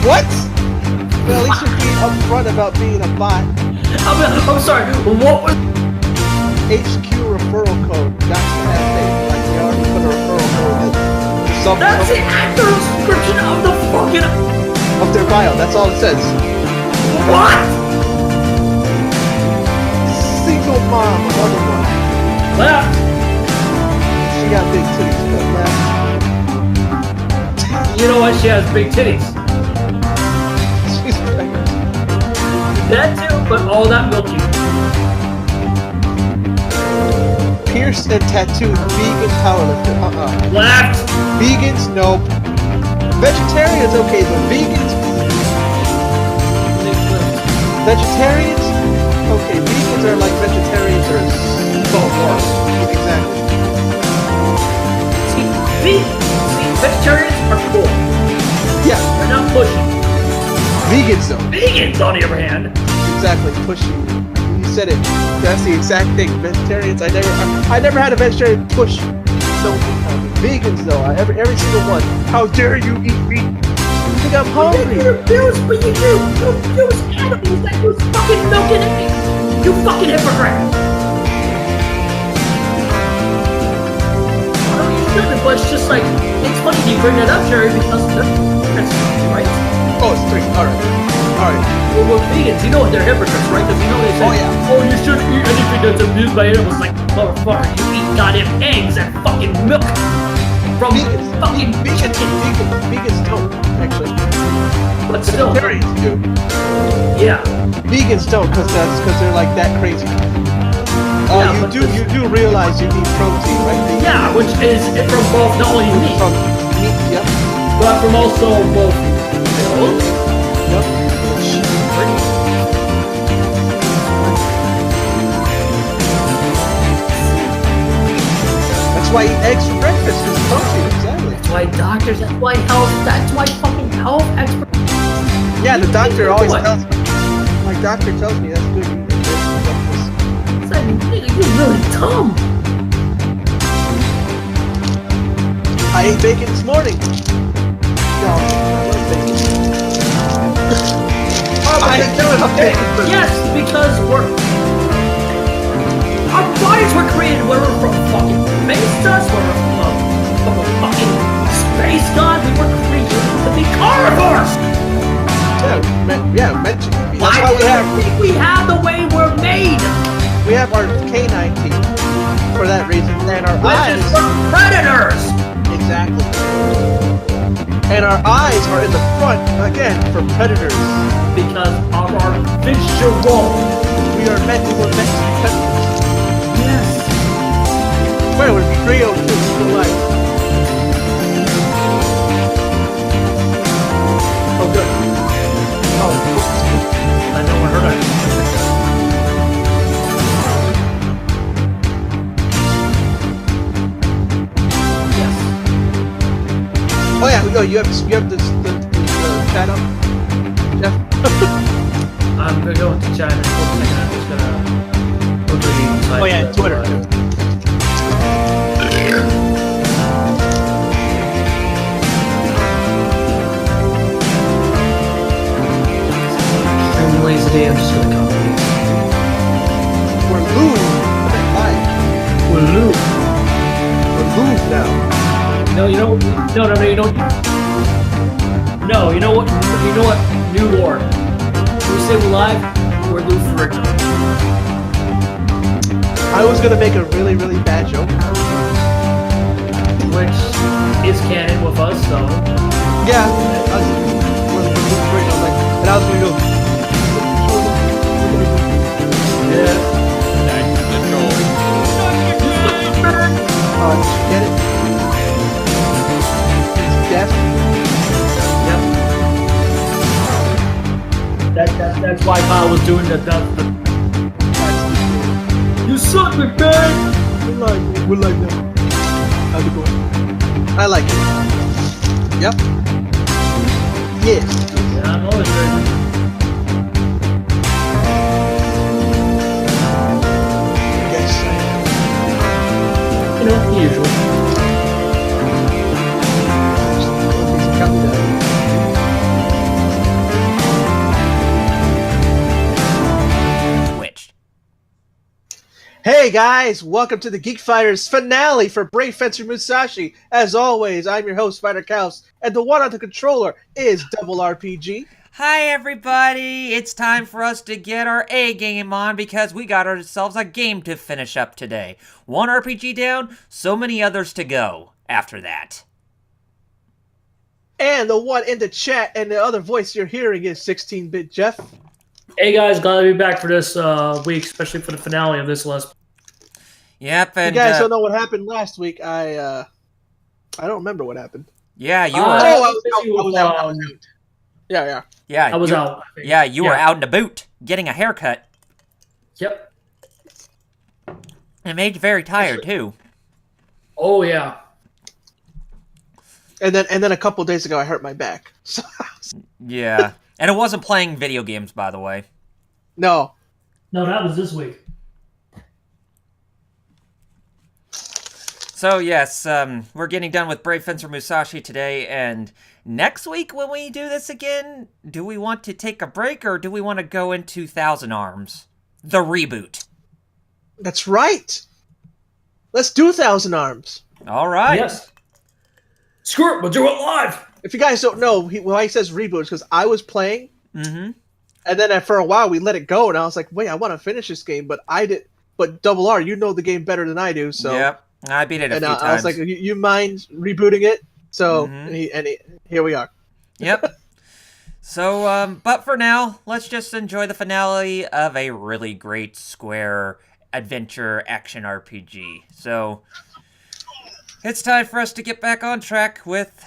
What? Well, at least you're being upfront about being a bot. I'm sorry, what was... HQ referral code. That's the thing. Like, we already put a referral code in. That's the actor description of the fucking... Of their bio, that's all it says. What? Single mom, another one. Left. She got big titties, but left. You know what? She has big titties. She's pregnant. That too, but all that milky. Pierced and tattooed vegan powerlifter. Left. Vegans, nope. Vegetarians, okay, but vegans. Vegetarians, okay. Vegans are like vegetarians or worse. Exactly. See, vegetarians are cool. Yeah. They're not pushy. Vegans, though. Vegans, on the other hand. Exactly, pushy. You said it. That's the exact thing. Vegetarians, I never had a vegetarian push. No, vegans though, every single one. How dare you eat meat? I think I'm hungry. There was animals that was fucking milking it. You fucking hypocrite. I don't use nothing, but it's just like, it's funny you bring that up, Jerry, because that's right. Oh, it's 3. Alright. Well, we're vegans, you know what, they're hypocrites, right? Because you know they say, oh, you shouldn't eat anything that's abused by animals. Like, motherfucker, you eat goddamn eggs and fucking milk from fucking chicken. Vegans don't, actually. But still. Vegetarians do. Yeah. Vegans don't, because they're like that crazy. You do realize you need protein, right? Vegans? Yeah, which is from both, not only meat. From meat, yep. But from also both milk. Yep. That's why I eat eggs for breakfast, because protein, exactly. That's why doctors, that's why fucking health experts. Yeah, the doctor always tells me. My doctor tells me that's good to eat eggs for breakfast. It's like, nigga, you're really dumb. I ate bacon this morning. No, I love bacon. Yes, because our bodies were created where we're from fucking space dust, where we're from a fucking space god. We were created to be carnivores. Meant to be. That's why we have the way we're made. We have our canine teeth for that reason, and our eyes. Which is for predators. Exactly. And our eyes are in the front again for predators. Because of our visual. We were meant to be predators. Yes. Where would be 302 still alive? Oh, good. Oh, I know what hurt. Yes. Oh yeah, you have this chat up, Jeff. I'm gonna go into China in a second. I'm just gonna quickly. Oh yeah, Twitter too. I'm lazy day. I'm just gonna copy. We're lose. We're loose. We're lose now. No, you know. No, you don't. No, you know what? You know what? New lore. We say we're live. We're loose original. I was gonna make a really, really bad joke. Which is canon with us, so. Yeah. And I was gonna go. Yeah. Did you get it? He's deaf. Yep. That's why Kyle was doing the You suck me, man! We like that. How's it going? I like it. Yep. Yes. Yeah, I'm always ready. Yes, I am. You know, the usual. Hey guys, welcome to the Geek Fighters finale for Brave Fencer Musashi. As always, I'm your host, Fighter Kaus, and the one on the controller is Double RPG. Hi everybody, it's time for us to get our A game on because we got ourselves a game to finish up today. One RPG down, so many others to go after that. And the one in the chat and the other voice you're hearing is 16-Bit Jeff. Hey guys, glad to be back for this week, especially for the finale of this list. Yep, and you guys don't know what happened last week. I don't remember what happened. Yeah, you were. I was out. Yeah. Yeah, I was out. Yeah, you were out in the boot getting a haircut. Yep. It made you very tired too. Oh yeah. And then a couple days ago, I hurt my back. Yeah, and it wasn't playing video games, by the way. No, that was this week. So yes, we're getting done with Brave Fencer Musashi today, and next week when we do this again, do we want to take a break or do we want to go into Thousand Arms? The reboot. that's right. Let's do Thousand Arms. All right. Yes. Screw it, we'll do it live. If you guys don't know, why he says reboot is because I was playing, and then for a while we let it go, and I was like, wait, I want to finish this game, but I did. But Double R, you know the game better than I do, so. Yep, I beat it a few times. I was like, you mind rebooting it? So, here we are. Yep. So, but for now, let's just enjoy the finale of a really great Square adventure action RPG. So, it's time for us to get back on track with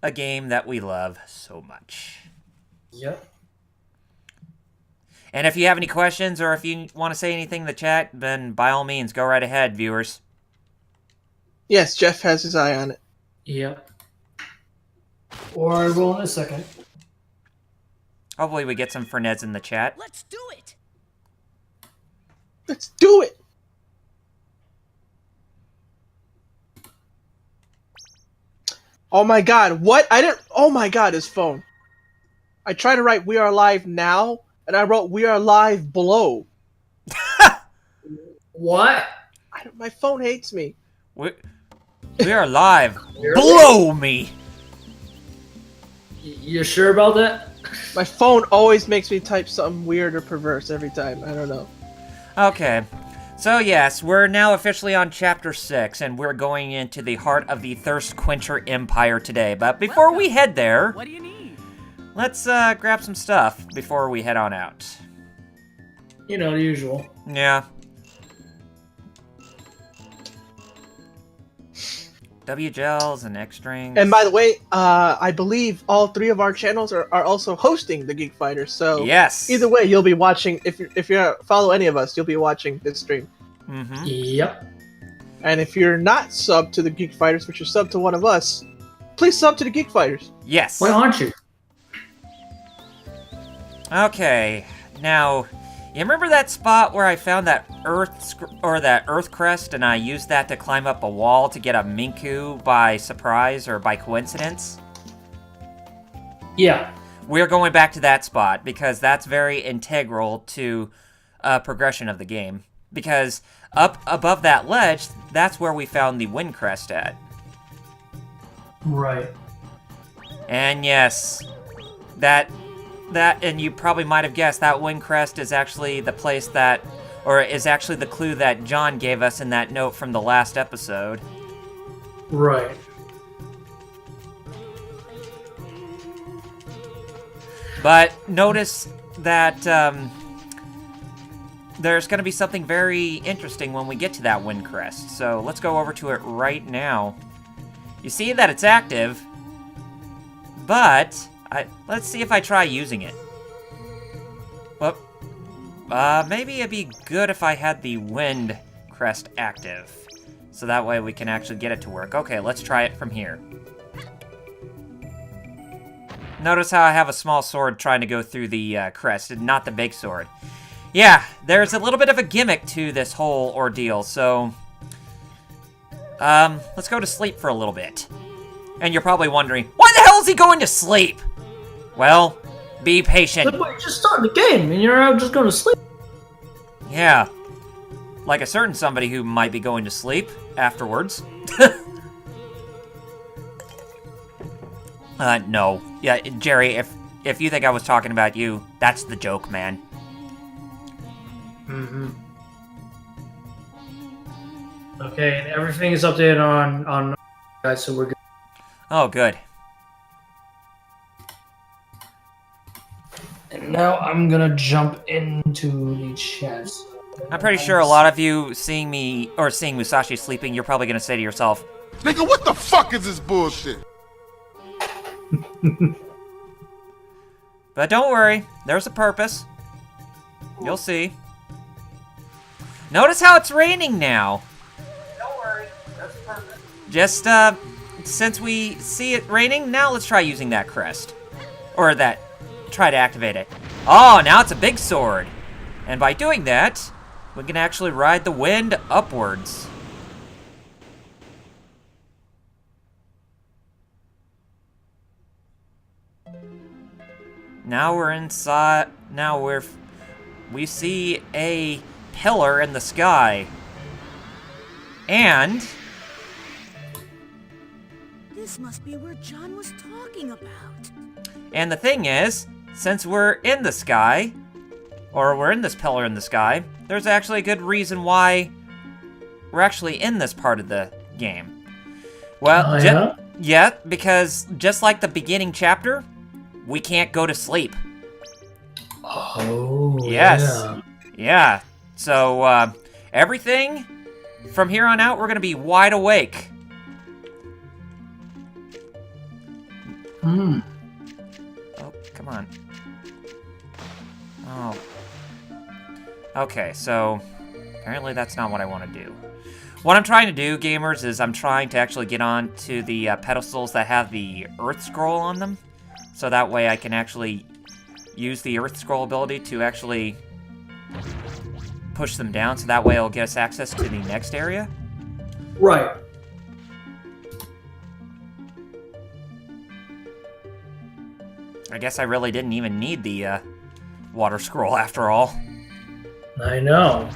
a game that we love so much. Yep. And if you have any questions or if you want to say anything in the chat, then by all means, go right ahead, viewers. Yes, Jeff has his eye on it. Yep. Or I will in a second. Hopefully we get some Ferneds in the chat. Let's do it! Let's do it! Oh my god, what? Oh my god, his phone. I tried to write "We are live now," and I wrote "We are live below." What? My phone hates me. We are live. Blow me! You sure about that? My phone always makes me type something weird or perverse every time. I don't know. Okay. So yes, we're now officially on Chapter 6, and we're going into the heart of the Thirstquencher Empire today. But before we head there, What do you need? let's grab some stuff before we head on out. You know, the usual. Yeah. W-gels and X-strings. And by the way, I believe all three of our channels are also hosting the Geek Fighters. So yes. either way, you'll be watching. If you follow any of us, you'll be watching this stream. Yep. And if you're not subbed to the Geek Fighters, but you're subbed to one of us, please sub to the Geek Fighters. Yes. Why aren't you? Okay. Now, you remember that spot where I found that earth crest, and I used that to climb up a wall to get a Minku by surprise or by coincidence? Yeah. We're going back to that spot because that's very integral to progression of the game. Because up above that ledge, that's where we found the wind crest at. Right. And yes, that, and you probably might have guessed, that wind crest is actually the place that, or is actually the clue that John gave us in that note from the last episode. Right. But notice that there's going to be something very interesting when we get to that wind crest. So let's go over to it right now. You see that it's active, but let's see if I try using it. Well, maybe it'd be good if I had the wind crest active. So that way we can actually get it to work. Okay, let's try it from here. Notice how I have a small sword trying to go through the crest, and not the big sword. Yeah, there's a little bit of a gimmick to this whole ordeal, so... let's go to sleep for a little bit. And you're probably wondering, why the hell is he going to sleep? Well, be patient. But you just started the game, and you're just going to sleep. Yeah. like a certain somebody who might be going to sleep afterwards. No. Yeah, Jerry, if you think I was talking about you, that's the joke, man. Mm-hmm. Okay, and everything is updated on guys, so we're good. Oh, good. And now I'm gonna jump into the chat. I'm pretty sure a lot of you seeing me, or seeing Musashi sleeping, you're probably gonna say to yourself, Nigga, what the fuck is this bullshit? but don't worry, there's a purpose. You'll see. Notice how it's raining now. Don't worry, that's perfect. Just, since we see it raining, now let's try using that crest. Or that, try to activate it. Oh, now it's a big sword. And by doing that, we can actually ride the wind upwards. Now we're inside, we see a pillar in the sky. And This must be where John was talking about. And the thing is, since we're in the sky, or we're in this pillar in the sky, there's actually a good reason why we're actually in this part of the game. Well, yeah, because just like the beginning chapter, we can't go to sleep. Oh, yes. Yeah. So, everything from here on out, we're going to be wide awake. Hmm. Oh, come on. Oh. Okay, so apparently that's not what I want to do. What I'm trying to do, gamers, is I'm trying to actually get on to the pedestals that have the Earth Scroll on them. So that way I can actually use the Earth Scroll ability to actually push them down. So that way it'll get us access to the next area. Right. I guess I really didn't even need the Water Scroll after all. I know.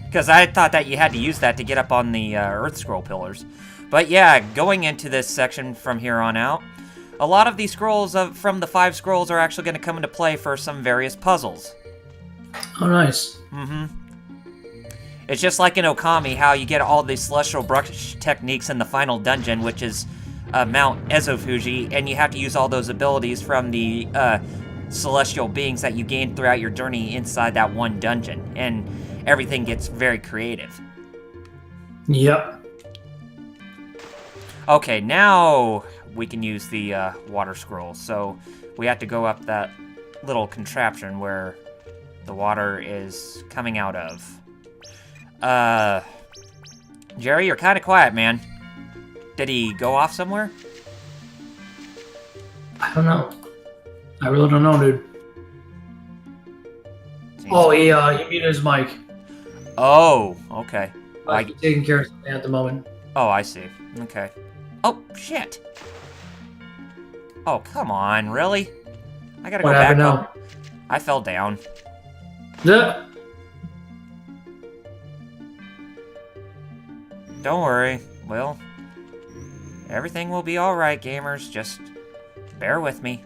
Because I thought that you had to use that to get up on the Earth Scroll pillars. But yeah, going into this section from here on out, a lot of these scrolls from the 5 scrolls are actually going to come into play for some various puzzles. Oh, nice. Mm-hmm. It's just like in Okami, how you get all these celestial brush techniques in the final dungeon, which is Mount Ezofuji, and you have to use all those abilities from the celestial beings that you gain throughout your journey inside that one dungeon. And everything gets very creative. Yep. Okay, now we can use the water scroll. So we have to go up that little contraption where the water is coming out of. Jerry, you're kind of quiet, man. Did he go off somewhere? I don't know. I really don't know, dude. Oh, he muted his mic. Oh, okay. He's taking care of something at the moment. Oh, I see. Okay. Oh, shit. Oh, come on, really? I gotta go What back happened up. I fell down. Yeah. Don't worry. Well, everything will be alright, gamers. Just bear with me.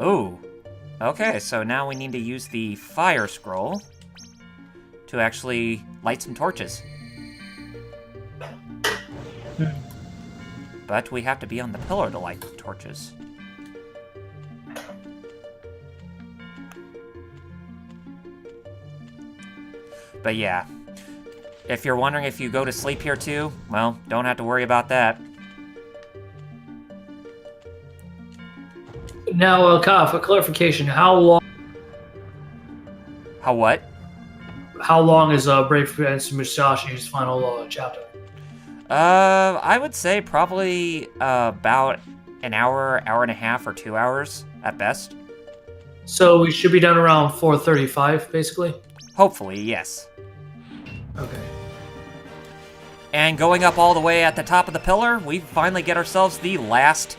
Ooh. Okay, so now we need to use the fire scroll to actually light some torches. But we have to be on the pillar to light the torches. But yeah, if you're wondering if you go to sleep here too, well, don't have to worry about that. Now, Kyle, for clarification, how long? How what? How long is Brave Prince Musashi's final chapter? I would say probably about an hour, hour and a half, or 2 hours at best. So we should be done around 4:35, basically. Hopefully, yes. Okay. And going up all the way at the top of the pillar, we finally get ourselves the last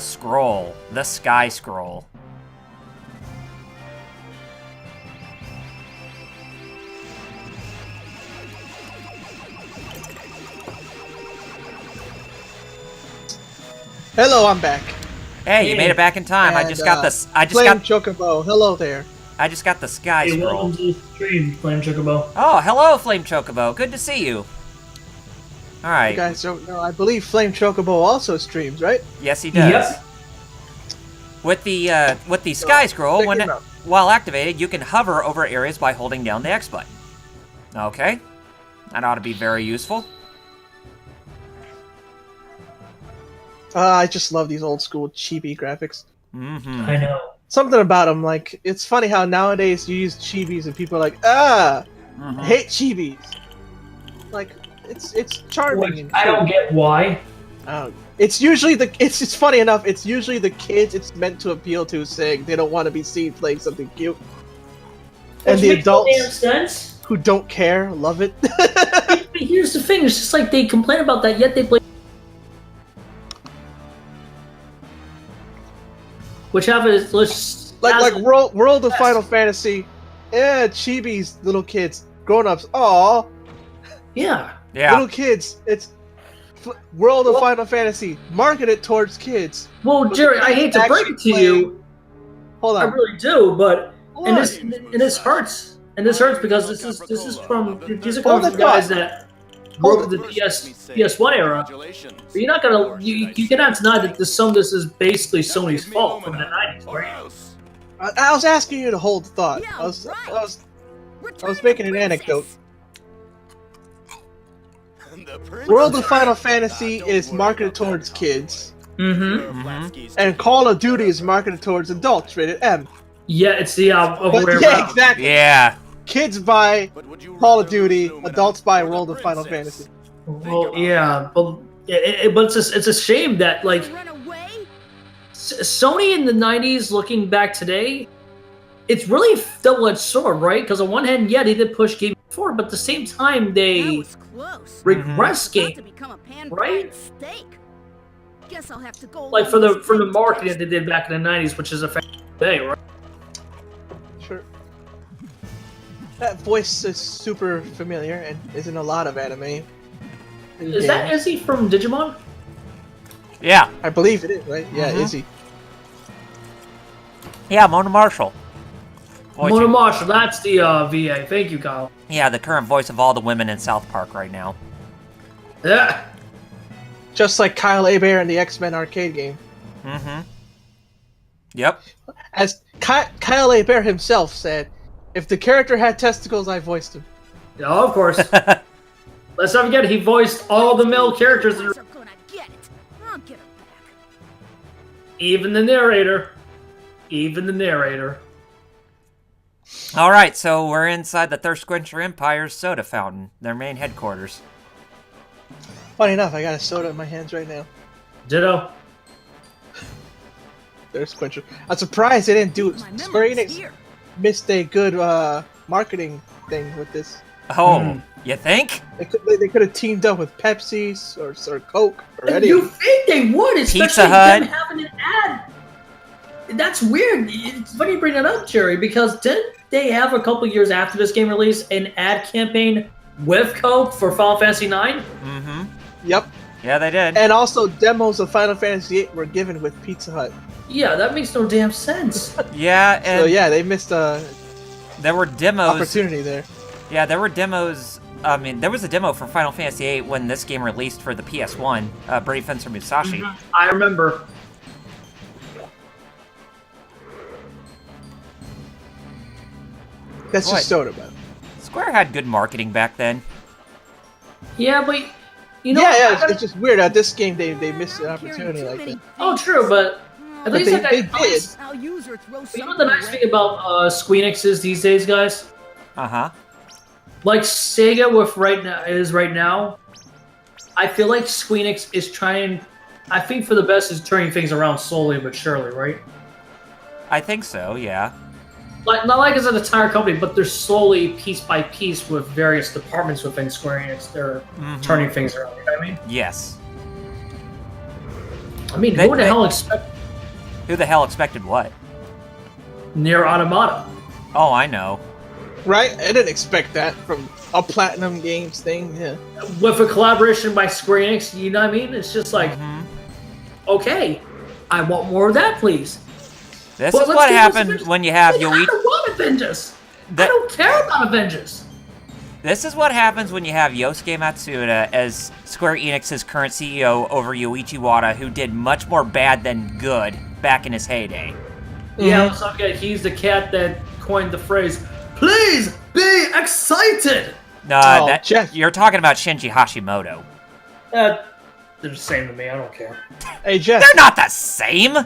scroll, the Sky Scroll. Hello, I'm back. Hey, you made it back in time. I And, just got this. Flame Chocobo. Hello there. I just got the sky Hey, scroll. welcome to the stream, Flame Chocobo. Oh, hello, Flame Chocobo. Good to see you. All right. You guys don't know. I believe Flame Chocobo also streams, right? Yes, he does. Yep. With the sky scroll, check when him out. while activated, you can hover over areas by holding down the X button. Okay, that ought to be very useful. I just love these old school chibi graphics. Mm-hmm. I know. Something about them, like, it's funny how nowadays you use chibis and people are like, I hate chibis. Like, it's charming. And I don't get why. It's usually it's funny enough, it's usually the kids it's meant to appeal to saying they don't want to be seen playing something cute. And the Which makes no damn adults sense. who don't care love it. But here's the thing, it's just like they complain about that, yet they play. Which happens, like World of Final Fantasy, chibis, little kids, grown-ups, aw, Yeah. Yeah. little kids, it's World of Final Fantasy, marketed towards kids. Well, But Jerry, the I hate to break it to you, Hold I on. really do, but Hold and on. this hurts, and this hurts because these are coming Hold from it guys up. that Hold grew up with the PS1 era. But you're not gonna you cannot deny that some of this is basically Sony's fault from the 90s, right? I was asking you to hold the thought. Yeah, I was right. making an anecdote. World of Final Fantasy is marketed towards kids, Mm-hmm. and Call of Duty is marketed towards adults, rated M. Yeah, it's the other way But, yeah, around. exactly. Yeah. Kids buy Call of Duty, adults buy World of Final Fantasy. Well, yeah, but but it's a shame that like Run away? Sony in the 90s, looking back today, it's really a double-edged sword, right? Because on one hand, yeah, they did push gaming forward, but at the same time, That they was close. regress About to game. become a pan right? steak. Guess I'll have to go Like along for with the French marketing toast. they did back in the 90s, which is effective today, right? Sure. That voice is super familiar and is in a lot of anime. and Is that games. Izzy from Digimon? Yeah. I believe it is, right? Yeah, Mhm. Izzy. Yeah, Mona Marshall. Voicing- Mona Marshall, that's the VA. Thank you, Kyle. Yeah, the current voice of all the women in South Park right now. Yeah. Just like Kyle Hebert in the X-Men arcade game. Mm-hmm. Yep. As Kyle Hebert himself said, if the character had testicles, I voiced him. Yeah, of course. Let's not forget, he voiced all the male characters, Guys are gonna get it. I'll get her back. even the narrator. Even the narrator. All right, so we're inside the Thirstquencher Empire's soda fountain, their main headquarters. Funny enough, I got a soda in my hands right now. Ditto. Thirstquencher. I'm surprised they didn't do it. My Square memory's Enix here. missed a good marketing thing with this. Oh, you think? They could have teamed up with Pepsi or Coke or any. You think they would, especially Pizza Hut. them having an ad. That's weird. It's funny you bring that up, Jerry, because didn't they have a couple years after this game release an ad campaign with Coke for Final Fantasy IX? Mm-hmm. Yep. Yeah, they did. And also demos of Final Fantasy VIII were given with Pizza Hut. Yeah, that makes no damn sense. Yeah, and So yeah, they missed a there were demos. opportunity there. Yeah, there were demos. I mean, there was a demo for Final Fantasy VIII when this game released for the PS1, Brave Fencer Musashi. I remember. That's What? just soda, man. Square had good marketing back then. Yeah, but you know, Yeah, it's just weird. At this game, they missed an I'm carrying opportunity too like many that. oh, true, but at But least they like did. I'll use her throw You know what the nice away. thing about Squeenix is these days, guys? Uh-huh. Like Sega with right now, I feel like Squeenix is trying. I think for the best is turning things around slowly but surely, right? I think so, yeah. Like not like it's an entire company, but they're slowly, piece by piece, with various departments within Square Enix, they're Mhm. turning things around. You know what I mean? Yes. I mean, They- who the they- hell expect Who the hell expected what? Near Automata? Oh, I know. Right? I didn't expect that from a Platinum Games thing. Yeah. With a collaboration by Square Enix, you know what I mean? It's just like, Mhm. Okay, I want more of that, please. This But is let's what do happens this- when you have I Yoichi. don't want Avengers. I don't care about Avengers. This is what happens when you have Yosuke Matsuda as Square Enix's current CEO over Yoichi Wada, who did much more bad than good back in his heyday. Yeah, let's not forget, he's the cat that coined the phrase, "Please be excited." No, Jeff. you're talking about Shinji Hashimoto. They're the same to me. I don't care. Hey, Jeff. They're not the same.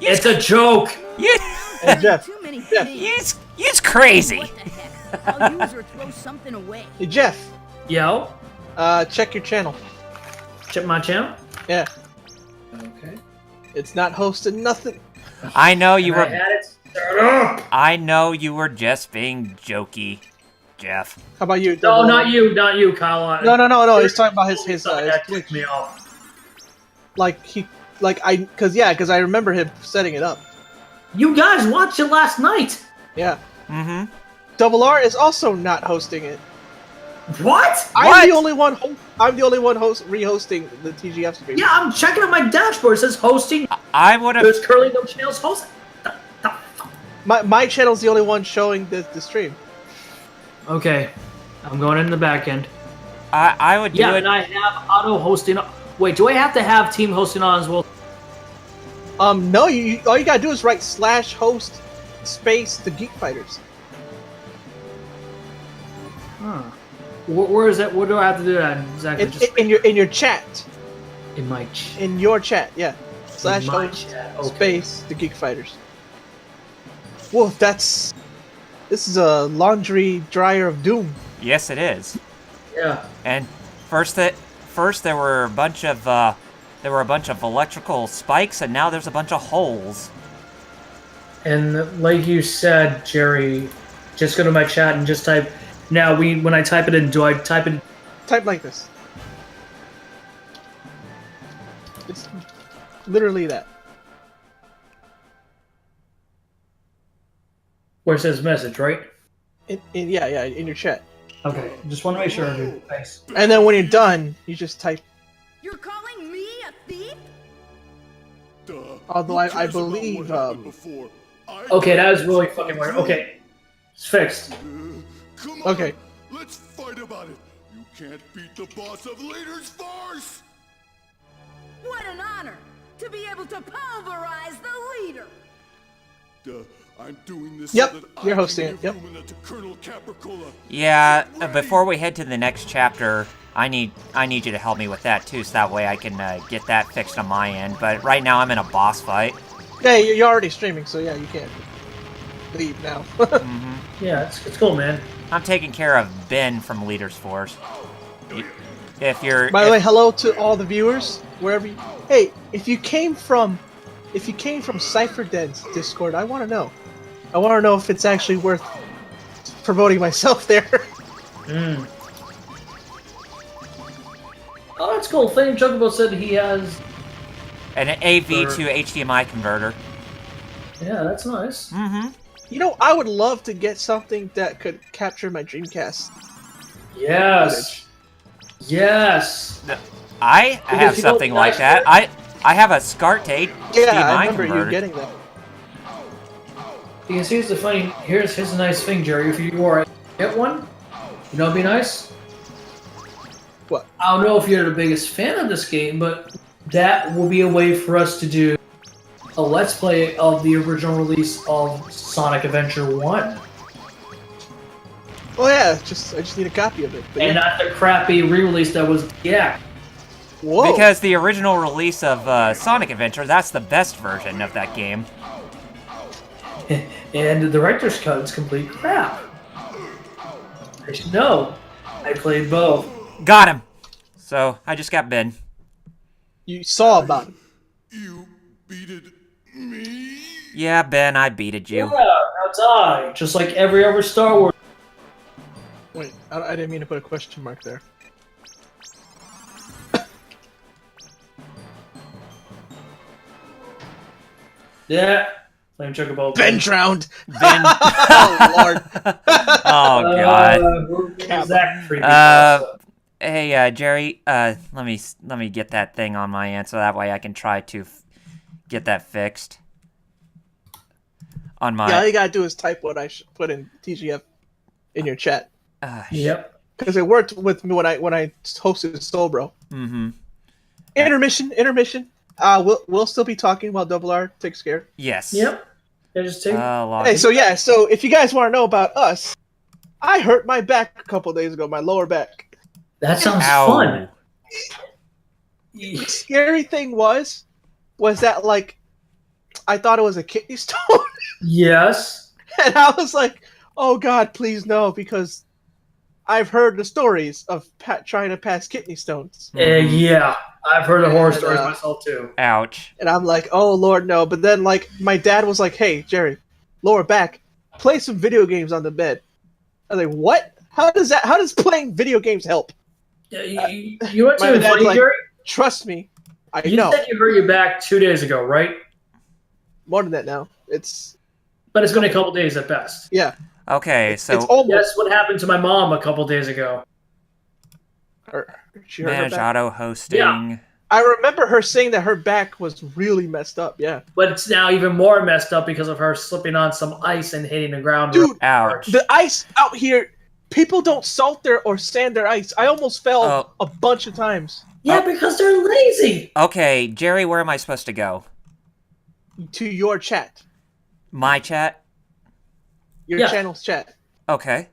It's a joke. You, Hey, Jeff. Too many Jeff. things. you's crazy. What the heck? I'll use or throw something away. Hey, Jeff. Yo, Check your channel. check my channel. Yeah. Okay. It's not hosting nothing. I know you I were. had it. Shut up. I know you were just being jokey, Jeff. How about you? No, Double? not you, Kyle. No. He's talking about his that Twitch. ticked me off. Because I remember him setting it up. You guys watched it last night. Yeah. Mm-hmm. Double R is also not hosting it. What? I'm the only one. Rehosting the TGF stream. Yeah, I'm checking on my dashboard. It says hosting. I would have. There's currently no channels hosting. My channel's the only one showing the stream. Okay, I'm going in the back end. I would do Yeah, it. and I have auto hosting. Wait, do I have to have team hosting on as well? No, you all you gotta do is write /host space TheGeekFighters. Huh. Where is that? Where do I have to do that exactly? In your chat. In my chat. In your chat, yeah. my /host chat, okay. space TheGeekFighters. Whoa, this is a laundry dryer of doom. Yes, it is. Yeah. And first there were a bunch of electrical spikes, and now there's a bunch of holes. And like you said, Jerry, just go to my chat and just type. Now, when I type it in, do I type it? Type like this. It's literally that. Where it says message, right? In your chat. Okay. Just want to make sure I do. Thanks. And then when you're done, you just type. You're calling me a thief? Although I believe. Okay, that is really fucking weird. Okay, it's fixed. Come on, Okay. let's fight about it. You can't beat the boss of leaders farce. What an honor to be able to pulverize the leader. I'm doing this Yep, so that you're I hosting can it, yep. give Lumina to Colonel Capricola. Yeah. Before we head to the next chapter, I need you to help me with that too, so that way I can get that fixed on my end. But right now I'm in a boss fight. Yeah, you're already streaming, so yeah, you can't leave now. Yeah, it's cool, man. I'm taking care of Ben from Leaders Force. If you're. By the way, hello to all the viewers wherever. Hey, if you came from Cypher Den's Discord, I want to know. I want to know if it's actually worth promoting myself there. Oh, that's cool. Flame Chocobo said he has. an AV to HDMI converter. Yeah, that's nice. Mm-hmm. You know, I would love to get something that could capture my Dreamcast. Yes. Yes. I have you know, something like that. I have a SCART to HDMI Yeah, I remember converter. you getting that. Because here's the funny. Here's a nice thing, Jerry. If you were to get one, you know, it'd be nice. What? I don't know if you're the biggest fan of this game, but that will be a way for us to do a Let's Play of the original release of Sonic Adventure 1. Oh yeah, I just need a copy of it. But And yeah. not the crappy re-release that was, yeah. Whoa. Because the original release of Sonic Adventure, that's the best version of that game. And the director's cut is complete crap. I should know. I played both. Got him. So, I just got Ben. You saw about it. You beated me? Yeah, Ben, I beated you. Yeah, now die. Just like every other Star Wars. Wait, I didn't mean to put a question mark there. Yeah. Flame Chocobo. Ben drowned. Ben. Oh lord. Oh, God. Where's that creepy Uh, stuff? Hey, Jerry. Let me get that thing on my end so that way I can try to get that fixed. On my. Yeah, all you gotta do is type what I put in TGF in your chat. Yep. Because it worked with me when I hosted Sobro. Mm-hmm. Intermission. We'll still be talking while Double R takes care. Yes. Yep. Interesting. Hey, so if you guys want to know about us, I hurt my back a couple days ago, my lower back. That sounds Ow. fun. The scary thing was that like I thought it was a kidney stone, Yes. and I was like, "Oh God, please no," because I've heard the stories of trying to pass kidney stones, Yeah. I've heard the horror stories myself too. Ouch. and I'm like, "Oh Lord, no!" But then like my dad was like, "Hey, Jerry, lower back, play some video games on the bed." I was like, "What? How does playing video games help?" You went My to dad's funny, like, Jerry? "Trust me, I You know." said you hurt your back 2 days ago, right? More than that now. It's But it's been a couple days at best. yeah. Okay, so It's almost. That's what happened to my mom a couple days ago. She hurt her manage back. auto hosting. Yeah. I remember her saying that her back was really messed up. Yeah, But it's now even more messed up because of her slipping on some ice and hitting the ground. dude. Ouch. The ice out here, people don't salt their or sand their ice. I almost fell a bunch of times. Yeah, because they're lazy. Okay, Jerry, where am I supposed to go? To your chat, My chat? your Yeah. channel's chat. Okay.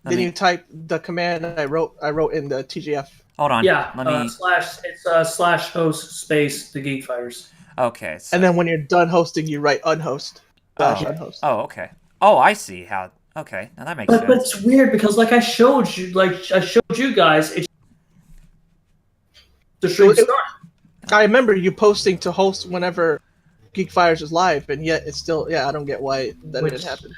Let Then me- you type the command I wrote in the TGF. Hold on. Yeah, Let me. slash host space the Geek Fighters. Okay. So... And then when you're done hosting, you write unhost. Slash Oh. unhost. Oh, okay. Oh, I see how. Okay, now that makes But sense. it's weird because like I showed you guys, it's the stream It- start. I remember you posting to host whenever Geek Fighters is live, and yet it's still I don't get why that Which- didn't happen.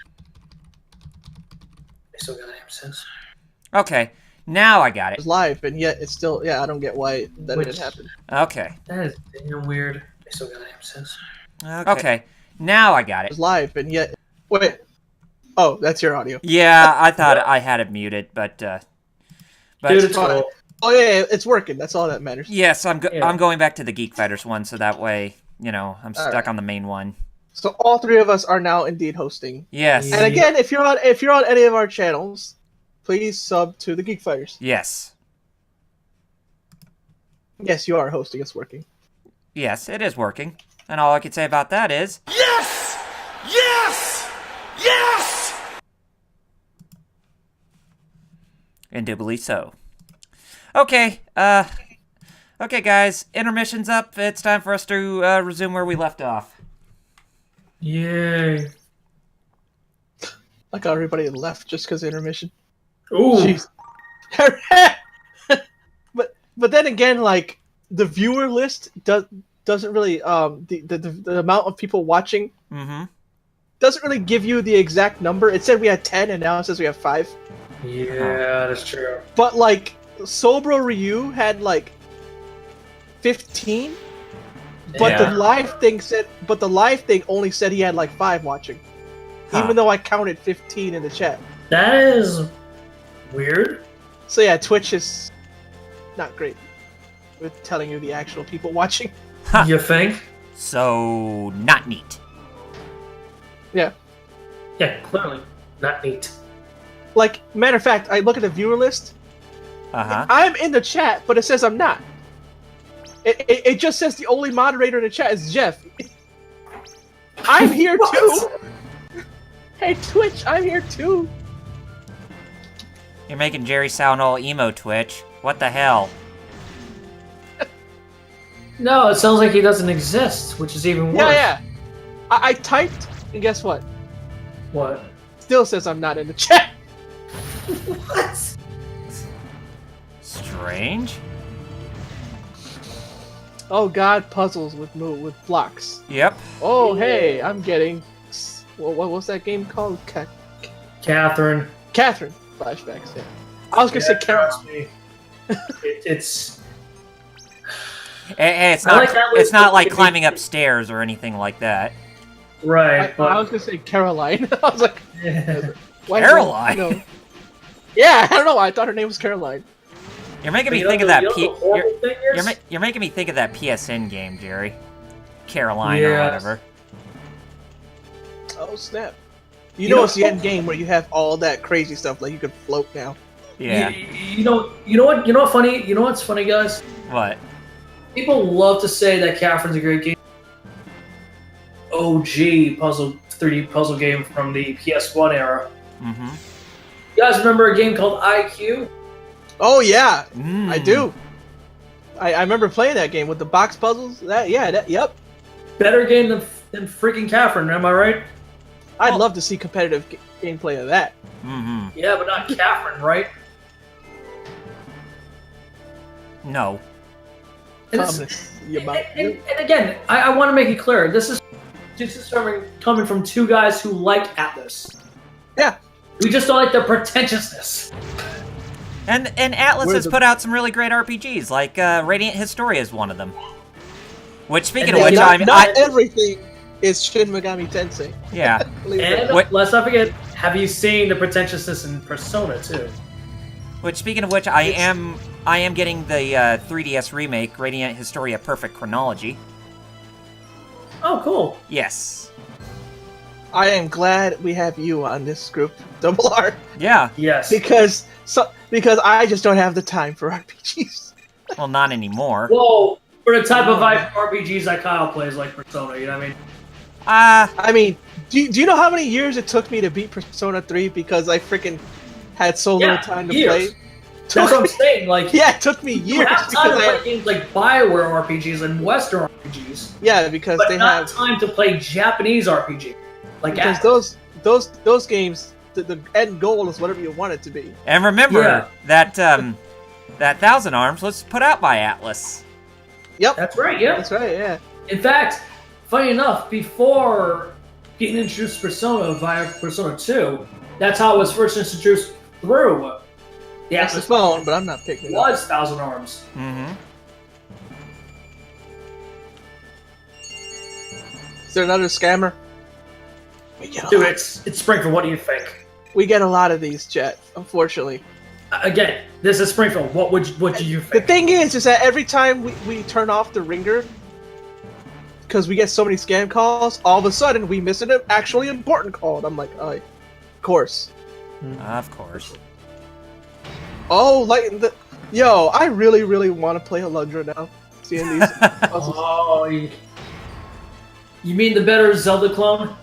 Makes so goddamn sense. Okay, now I got It's it. live, and yet it's still I don't get why that Which- didn't happen. Okay. That is damn weird. Makes so goddamn sense. Okay, now I got it. It's live, and yet wait. Oh, that's your audio. Yeah, I thought I had it muted, but Dude, it's fine. cool. Oh yeah, it's working. That's all that matters. yes, I'm Yeah. I'm going back to the Geek Fighters one, so that way, I'm stuck right. on the main one. So all three of us are now indeed hosting. Yes. And again, if you're on any of our channels, please sub to the Geek Fighters. Yes. Yes, you are hosting. It's working. Yes, it is working. And all I can say about that is Yes! Yes! Yes! indubitably so. Okay, okay, guys, intermission's up. It's time for us to resume where we left off. Yay. Like everybody left just because intermission. Ooh. Jeez. but then again, like the viewer list doesn't really the amount of people watching Mm-hmm. doesn't really give you the exact number. It said we had 10, and now it says we have 5. Yeah, that's true. But like Sobro Ryu had like 15, but Yeah. the live thing only said he had like 5 watching, Huh. even though I counted 15 in the chat. That is weird. So yeah, Twitch is not great with telling you the actual people watching. Huh. You think? So, not neat. Yeah, Yeah, clearly. Not neat. like matter of fact, I look at the viewer list. Uh-huh. I'm in the chat, but it says I'm not. It just says the only moderator in the chat is Jeff. I'm here too. Hey Twitch, I'm here too. You're making Jerry sound all emo, Twitch. What the hell? No, it sounds like he doesn't exist, which is even worse. Yeah. I typed, and guess what? What? Still says I'm not in the chat. What? Strange? Oh God, puzzles with blocks. Yep. Oh hey, I'm getting. What was that game called? Catherine. Catherine flashbacks. Yeah. I was gonna say Carol. trust me. It's Hey, it's I not. like that way It's not it's like supposed to be- climbing up stairs or anything like that. right, but I was gonna say Caroline. I was like, why Caroline? No. Yeah, I don't know. I thought her name was Caroline. You're making me think of that. You're making me think of that PSN game, Jerry. Caroline or whatever. Oh snap! You know it's the end game where you have all that crazy stuff, like you could float now. Yeah. You know what funny? You know what's funny, guys? What? People love to say that Catherine's a great game. OG puzzle 3D puzzle game from the PS1 era. Mm-hmm. You guys remember a game called IQ? Oh yeah, I do. I remember playing that game with the box puzzles. Yep. Better game than freaking Catherine, am I right? I'd love to see competitive gameplay of that. Mm-hmm. Yeah, but not Catherine, right? No. And, and again, I want to make it clear. This is coming from two guys who like Atlas. Yeah. We just don't like their pretentiousness. And Atlas has put out some really great RPGs, like Radiant Historia is one of them. Which, speaking of which, not everything is Shin Megami Tensei. Yeah. And let's not forget, have you seen the pretentiousness in Persona 2? Which, speaking of which, I am getting the 3DS remake, Radiant Historia Perfect Chronology. Oh, cool. Yes. I am glad we have you on this group, Double R. Yeah. Yes. Because I just don't have the time for RPGs. Well, not anymore. Whoa. For the type of RPGs that Kyle plays, like Persona, you know what I mean? I mean, do you know how many years it took me to beat Persona 3 because I freaking had so little time to play? That's what I'm saying. Like, yeah, it took me years. You have time to play games like BioWare RPGs and Western RPGs. Yeah, because they have time to play Japanese RPG. Like because those games, the end goal is whatever you want it to be. And remember that that Thousand Arms was put out by Atlas. Yep, that's right. Yeah, that's right. Yeah. In fact, funny enough, before getting introduced to Persona via Persona 2, that's how it was first introduced through the Atlas phone. But I'm not picking it up. Was Thousand Arms. Mm-hmm. Is there another scammer? Dude, it's Springfield. What do you think? We get a lot of these, Jet. Unfortunately. Again, this is Springfield. What do you think? The thing is that every time we turn off the ringer, because we get so many scam calls, all of a sudden we miss an actually important call. And I'm like, of course. Of course. Oh, yo, I really, really want to play Alundra now. Seeing these puzzles. Oh, you mean the better Zelda clone?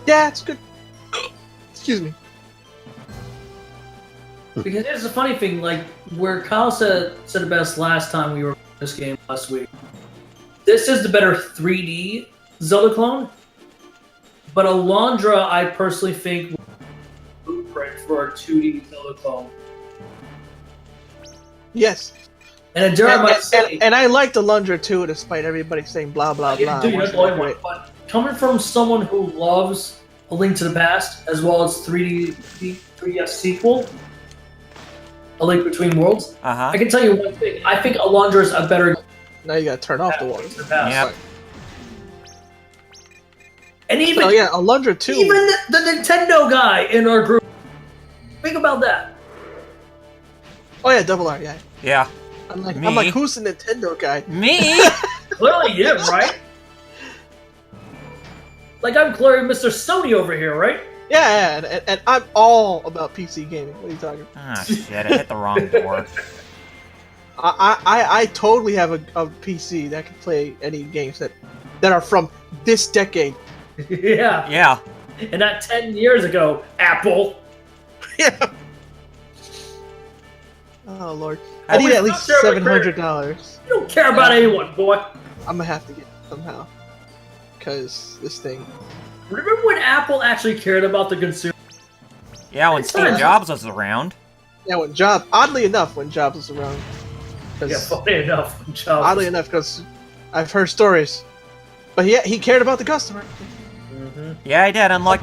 Yeah, it's good. Excuse me. Because here's the funny thing, like where Kyle said it best last time we were playing this game last week. This is the better 3D Zelda clone, but Alundra, I personally think, blueprint for a 2D Zelda clone. Yes. And and I liked Alundra too, despite everybody saying blah blah blah. Dude, you're not the only one, but coming from someone who loves A Link to the Past as well as 3DS sequel, A Link Between Worlds, I can tell you one thing. I think Alundra is a better. Now you gotta turn off the water. Yep. And even Alundra too. Even the Nintendo guy in our group. Think about that. Oh yeah, Double R, yeah. Yeah. I'm like, who's the Nintendo guy? Me? Clearly you, right? Like I'm clearly Mr. Sony over here, right? Yeah, and I'm all about PC gaming. What are you talking about? Ah, shit, I hit the wrong door. I totally have a PC that can play any games that are from this decade. Yeah. Yeah. And not 10 years ago, Apple. Yeah. Oh, Lord. I need at least $700. You don't care about anyone, boy. I'm gonna have to get it somehow. Because this thing... Remember when Apple actually cared about the consumer? Yeah, when Steve Jobs was around. Yeah, when Jobs... Oddly enough, when Jobs was around. Yeah, funny enough, when Jobs... Oddly enough, because I've heard stories. But yeah, he cared about the customer. Mm-hmm. Yeah, he did. Unlike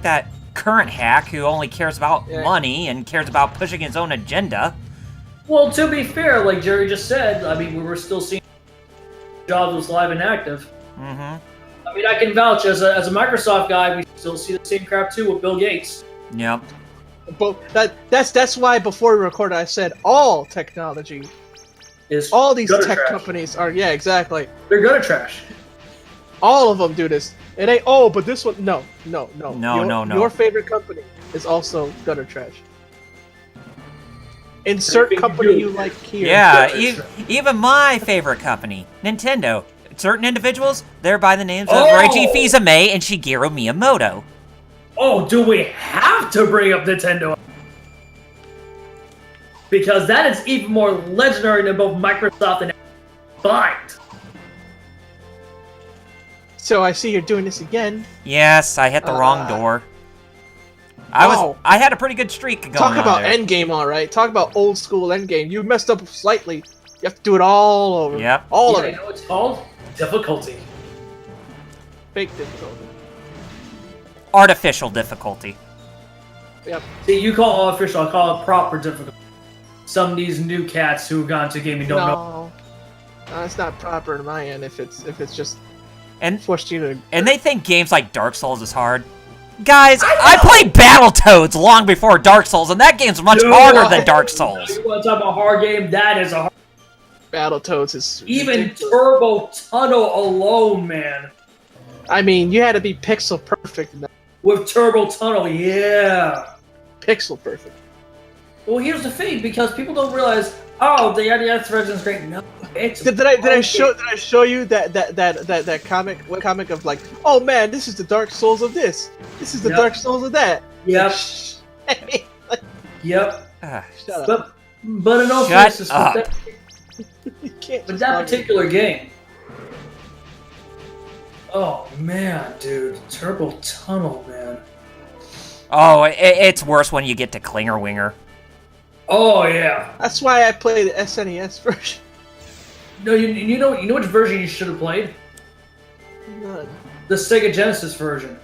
that current hack who only cares about money and cares about pushing his own agenda. Well, to be fair, like Jerry just said, I mean, we were still seeing Jobs was live and active. Mm-hmm. I mean, I can vouch as a Microsoft guy, we still see the same crap too with Bill Gates. Yep. That's why before we recorded, I said all technology, all these tech companies are exactly. They're gutter trash. All of them do this. It ain't but this one no. Your favorite company is also gutter trash. Insert company you like here. Yeah, even my favorite company, Nintendo. Certain individuals, they're by the names of Reggie Fils-Aimé and Shigeru Miyamoto. Oh, do we have to bring up Nintendo? Because that is even more legendary than both Microsoft and combined. So I see you're doing this again. Yes, I hit the wrong door. I had a pretty good streak going Talk about on there. endgame, all right. Talk about old school endgame. You messed up slightly. You have to do it all over. Yep. All of it. You know what it's called? Difficulty. Fake difficulty. Artificial difficulty. Yep. See, you call it artificial, I call it proper difficulty. Some of these new cats who have gone to gaming don't know. No, it's not proper to my end if it's just And forced you to. and they think games like Dark Souls is hard. Guys, I played Battletoads long before Dark Souls, and that game's much harder than Dark Souls. You want to talk about a hard game? That is a hard. Battletoads is Even ridiculous. Turbo Tunnel alone, man. I mean, you had to be pixel perfect in that. With Turbo Tunnel, yeah. Pixel perfect. Well, here's the thing, because people don't realize, the NES version is great. No, it's Did I show you that comic? What comic of like? Oh man, this is the Dark Souls of this. This is the Dark Souls of that. Yep. Yep. Shut up. But in all Shut cases, up. You can't. But just that log in. particular game. Oh man, dude, Turbo Tunnel, man. Oh, it's worse when you get to Klinger Winger. Oh yeah. That's why I play the SNES version. No, you know which version you should have played? None. The Sega Genesis version,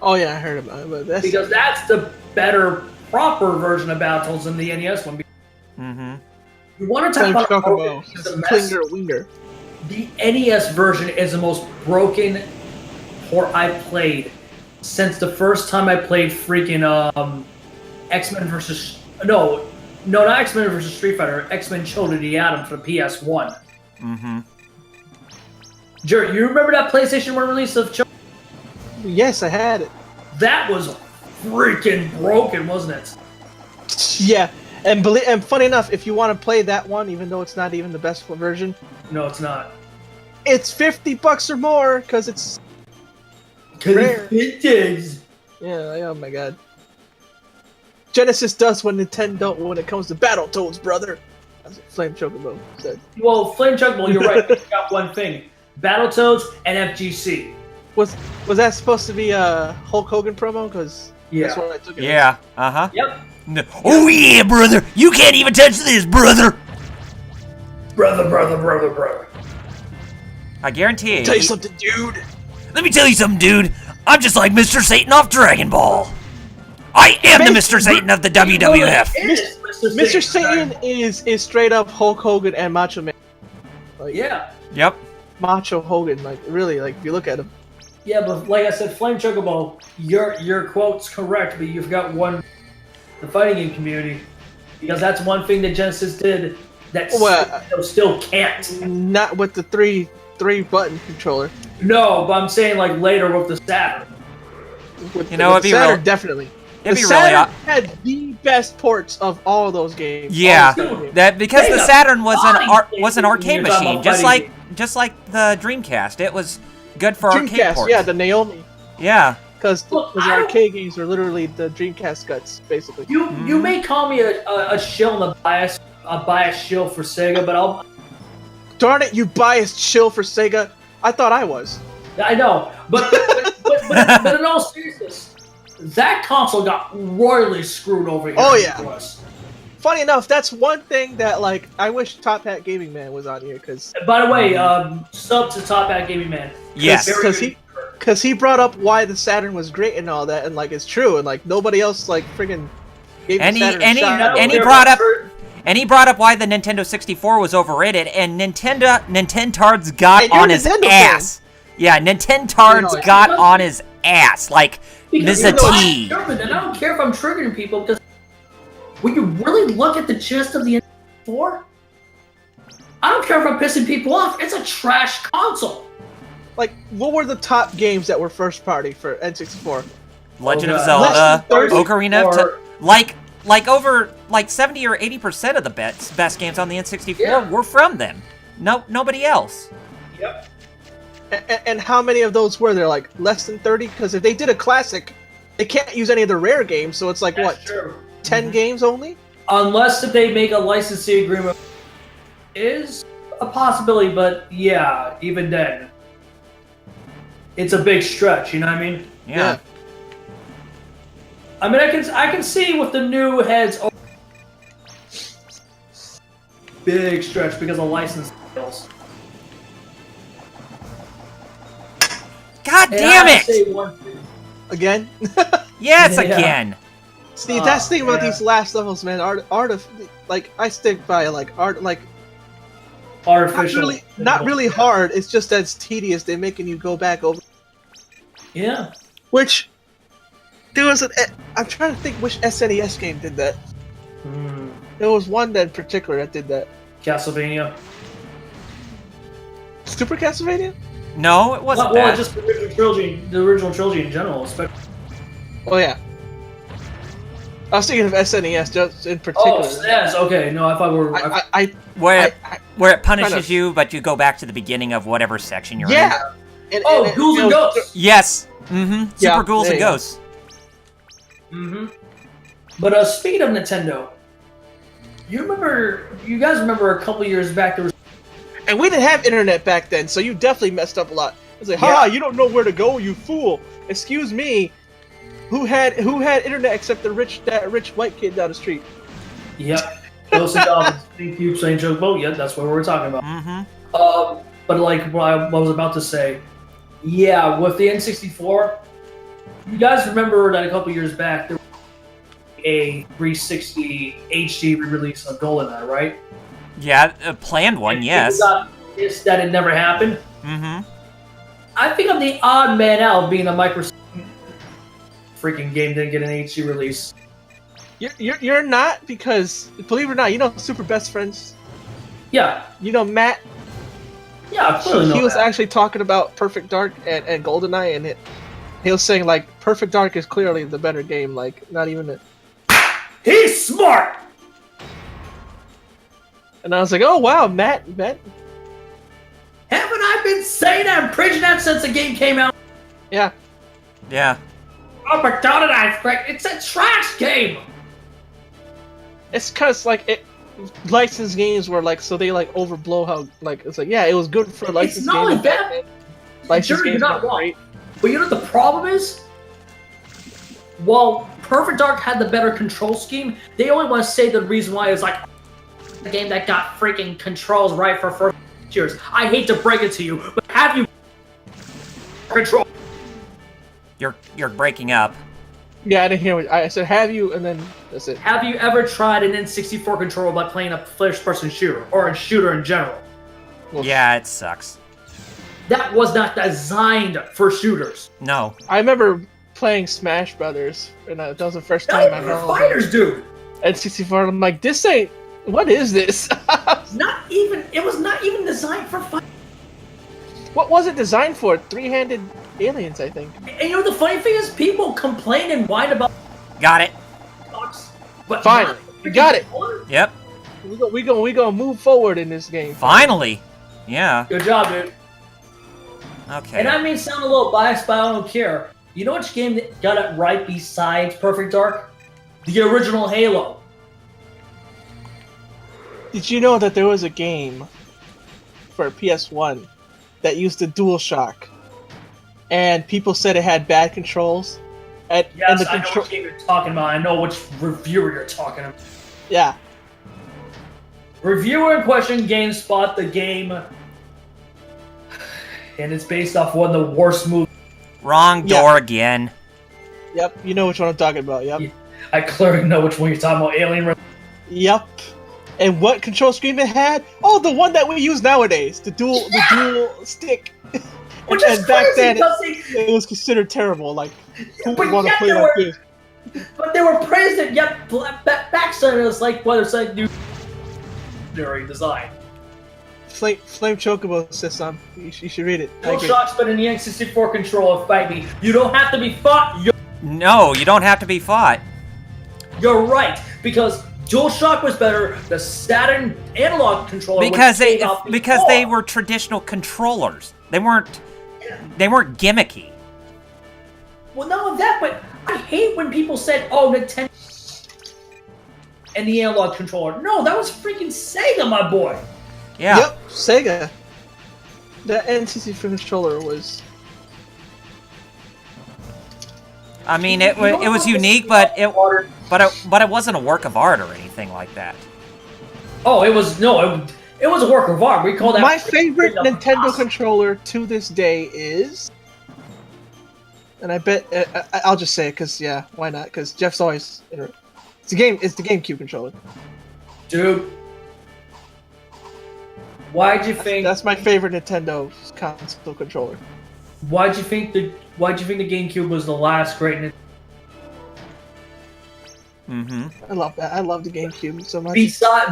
Oh yeah, I heard about it, but that's because that's the better, proper version of Battletoads than the NES one. Mm-hmm. You want to talk about Chocobo. it's a mess? Klinger Winger. The NES version is the most broken port I've played since the first time I played freaking X-Men versus not X-Men versus Street Fighter, X-Men Children of the Atom for the PS1. Mm-hmm. Jared, you remember that PlayStation 1 release of Children? Yes, I had it. That was freaking broken, wasn't it? Yeah, and funny enough, if you want to play that one, even though it's not even the best version, No, it's not. it's $50 or more because it's rare. It is. Yeah. Oh my god. Genesis does what Nintendo don't when it comes to Battletoads, brother. That's what Flame Chocobo said. Well, Flame Chocobo, you're right. You got one thing: Battletoads and FGC. Was that supposed to be a Hulk Hogan promo? Because Yeah. that's what I took it. Yeah. Uh-huh. Yep. No. Oh yeah, brother! You can't even touch this, brother! Brother. I guarantee Tell you you. something, dude. Let me tell you something, dude. I'm just like Mr. Satan off Dragon Ball. I am the Mr. Satan of the WWF. Mr. Satan is straight up Hulk Hogan and Macho Man. Like, Yeah. Yep. Macho Hogan, like really, like if you look at him. Yeah, but like I said, Flame Chocobo, your quote's correct, but you forgot one: the fighting game community, because that's one thing that Genesis did that Nintendo still can't. Not with the three button controller. No, but I'm saying like later with the Saturn. With, You know, with it'd be Saturn, real- definitely. It'd the be really Saturn had the best ports of all those games. Yeah, All those games. that because They the got Saturn was body was an when arcade you're talking machine, about fighting just like the Dreamcast. It was good for arcade Dreamcast, ports. yeah, the Naomi. Yeah. Because Look, the I don't- arcade games were literally the Dreamcast guts, basically. You may call me a shill and a biased shill for Sega, but I'll. Darn it, you biased chill for Sega. I thought I was. I know, but in all seriousness, that console got royally screwed over here. Oh, yeah. for us. Funny enough, that's one thing that, like, I wish Top Hat Gaming Man was on here, because By the way, sub to Top Hat Gaming Man. Yes. Very good. he brought up why the Saturn was great and all that, and, like, it's true, and, like, nobody else, like, friggin' gave And the he- Saturn and a he- shot. and he brought up- And he brought up why the Nintendo 64 was overrated, and Nintentards got Hey, you're on a his Nintendo ass. Yeah, Nintentards You know, got on his ass, like Because Ms. you know, I'm T. German, and I don't care if I'm triggering people because when you really look at the gist of the N64, I don't care if I'm pissing people off. It's a trash console. Like, what were the top games that were first party for N64? Legend of God. Zelda, Less than 30? Ocarina of Or- like over 70 or 80% of the best games on the N64 Yeah. were from them. No, nobody else. Yep. And how many of those were there? Like, less than 30? Because if they did a classic, they can't use any of the rare games, so it's like, That's what, true. 10 games only? Unless if they make a licensing agreement, is a possibility. But yeah, even then, it's a big stretch. You know what I mean? Yeah. I mean, I can see with the new heads. Big stretch because of license deals. God And damn I it! say one thing. Again? Yes, Yeah. again. See, that's the thing about yeah. these last levels, man. Art of, like, I stick by, like, art, like, Artificial. not really hard, it's just that it's tedious, they're making you go back over. Yeah. Which, there was I'm trying to think which SNES game did that. There was one that in particular that did that. Castlevania. Super Castlevania? No, it wasn't Well, that. just the original trilogy in general, especially. Oh, yeah. I was thinking of SNES just in particular. Oh, yes. Okay. No, I thought we were. Where it punishes kind of- you, but you go back to the beginning of whatever section you're in. Yeah! And, Ghouls and Ghosts. Yes. Mm-hmm. Yeah, Super Ghouls there and you go. Ghosts. Mm-hmm. But speaking of Nintendo, you guys remember a couple years back there was And we didn't have internet back then, so you definitely messed up a lot. It's like, Yeah. you don't know where to go, you fool. Excuse me. Who had internet except that rich white kid down the street? Yep. Ghosts and Goblins, Pink Cube, Saint Joke Boat. Yeah, that's what we were talking about. Mm-hmm. But like what I was about to say, yeah, with the N64, you guys remember that a couple years back there was a 360 HD re-release of GoldenEye, right? Yeah, a planned one, And yes. people got pissed that it never happened. Mm-hmm. I think I'm the odd man out being a Microsoft freaking game didn't get an HD release. You're not, because believe it or not, you know Super Best Friends. Yeah, You know Matt. yeah, I clearly know He was that. actually talking about Perfect Dark and GoldenEye, and he was saying like Perfect Dark is clearly the better game. Like not even it. He's smart. And I was like, oh wow, Matt. Haven't I been saying that and preaching that since the game came out? Yeah. Yeah. Oh my god, it's a trash game. It's cause like licensed games were like, so they like overblow how like it's like, yeah, it was good for licensed not games. only that, Licensed Jerry, games you're not were wrong. great. But you know what the problem is? While Perfect Dark had the better control scheme, they only want to say the reason why is like the game that got freaking controls right for first years. I hate to break it to you, but have you control? You're breaking up. Yeah, I didn't hear what I said. Have you? And then that's it. Have you ever tried an N64 controller by playing a first-person shooter or a shooter in general? Well, Yeah, it sucks. That was not designed for shooters. No. I remember playing Smash Brothers, and that was the first Not time I even for held fighters, dude. N64. I'm like, this ain't. What is this? It was not even designed for fighters. What was it designed for? Three-handed aliens, I think. And you know the funny thing is, people complain and whine about Got it. Xbox, but Finally, not you got it. controller? Yep. We gonna move forward in this game. Finally. Yeah. Good job, dude. Okay. And I may sound a little biased, but I don't care. You know which game that got it right besides Perfect Dark? The original Halo. Did you know that there was a game for PS1 that used the DualShock, and people said it had bad controls? And Yes, the I know which game you're talking about. I know which reviewer you're talking about. Yeah. Reviewer in question, GameSpot, the game. And it's based off one of the worst movies. Wrong Yeah. door again. Yep. You know which one I'm talking about. Yep. Yeah. I clearly know which one you're talking about. Alien. Yep. And what control scheme it had? Oh, the one that we use nowadays. The dual stick. Which and is back crazy then because it was considered terrible. Like, who But would want to yet play there like were- this? But they were praised it, yet backstabbing us like whether it's like new design. Flame Chocobo says something. You should read it. I agree. DualShock's been in the N64 controller, fight me. You don't have to be fought. No, you don't have to be fought. You're right, because DualShock was better. The Saturn analog controller Because was they were traditional controllers. They weren't gimmicky. Well, not only that, but I hate when people said, "Oh, Nintendo and the analog controller." No, that was freaking Sega, my boy. Yeah. Yep, Sega. The N64 controller was. I mean, it was unique, but it wasn't a work of art or anything like that. Oh, it was a work of art. We call that My favorite Nintendo controller to this day is, and I bet I'll just say it because why not? Because Jeff's always it's the GameCube controller. Dude, why'd you think That's my favorite Nintendo console controller. Why'd you think the GameCube was the last great? I love that. I love the GameCube so much.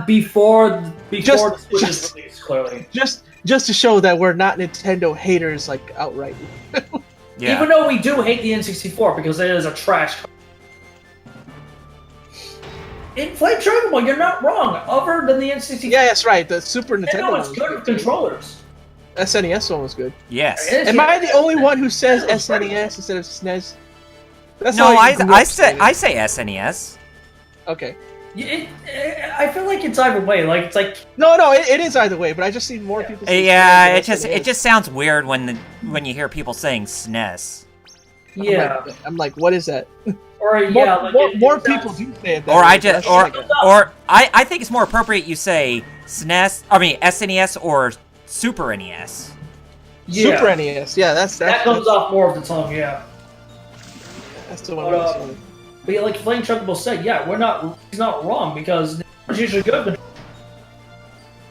Before the Switch just- is released, clearly. Just to show that we're not Nintendo haters like outright. Yeah. Even though we do hate the N64 because it is a trash. In Flame Chocobo, you're not wrong. Other than the N64, Yeah, that's right. The Super Nintendo Nintendo one is was good with controllers. SNES one was good. Yes. Am I the only one who says SNES instead of SNES? That's No, how I you grew up saying it. say SNES. Okay. I feel like it's either way. Like it's like No, it is either way, but I just see more people. Say Yeah, SNES than it just sounds weird when you hear people saying SNES. yeah, I'm like, what is that? or yeah, like More it people sounds- do say it. That Or way, I but just feel like it. I think it's more appropriate you say SNES. I mean SNES or Super NES. Yeah. Super NES. Yeah, that comes off more of the tongue. Yeah. That's the one. But, I'm saying. But yeah, like Flame Chocobo said, yeah, he's not wrong because it's usually good.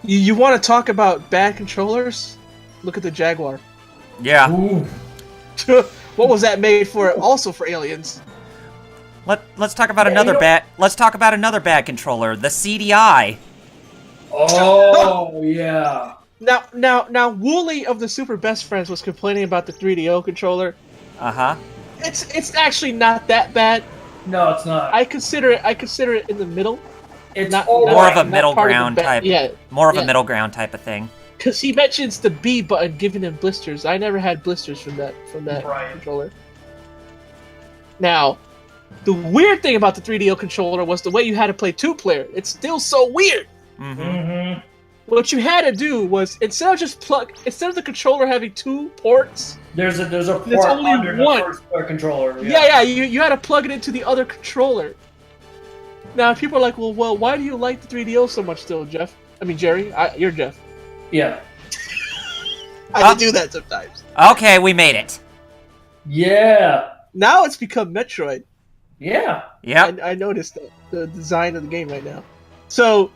You want to talk about bad controllers? Look at the Jaguar. Yeah. Ooh. What was that made for? Also for aliens. Let's talk about Yeah, another you know- bad. Let's talk about another bad controller, the CDI. Oh yeah. Now, Wooly of the Super Best Friends was complaining about the 3DO controller. Uh-huh. It's actually not that bad. No, it's not. I consider it in the middle. It's not- all More right. of a not middle part of the ground ba- type. Yeah, More of yeah. a middle ground type of thing. because he mentions the B button giving him blisters. I never had blisters from that Right. controller. Now, the weird thing about the 3DO controller was the way you had to play two-player. It's still so weird. Mm-hmm. Mm-hmm. What you had to do was instead of the controller having two ports. There's a There's port only under one. the first player controller. Yeah, you had to plug it into the other controller. Now people are like, well, why do you like the 3DO so much still, Jeff? I mean, Jerry, you're Jeff. Yeah. I can do that sometimes. Okay, we made it. Yeah. Now it's become Metroid. Yeah. Yep. I noticed that, the design of the game right now. So,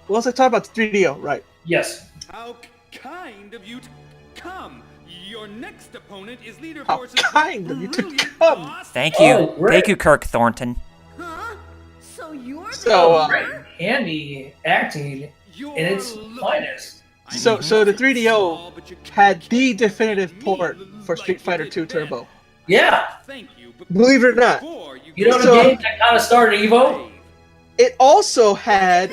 well, let's talk about the 3DO, right? Yes. How kind of you to come. Your next opponent is How leaderboard's kind of you to brilliant come. boss. Thank you. Oh, great. Thank you, Kirk Thornton. Huh? So you're So, the Handy acting You're in its looking- finest. So the 3DO had the definitive port for Street Fighter 2 Turbo. Yeah. Thank you. Believe it or not. You know the So- game that kind of started Evo? It also had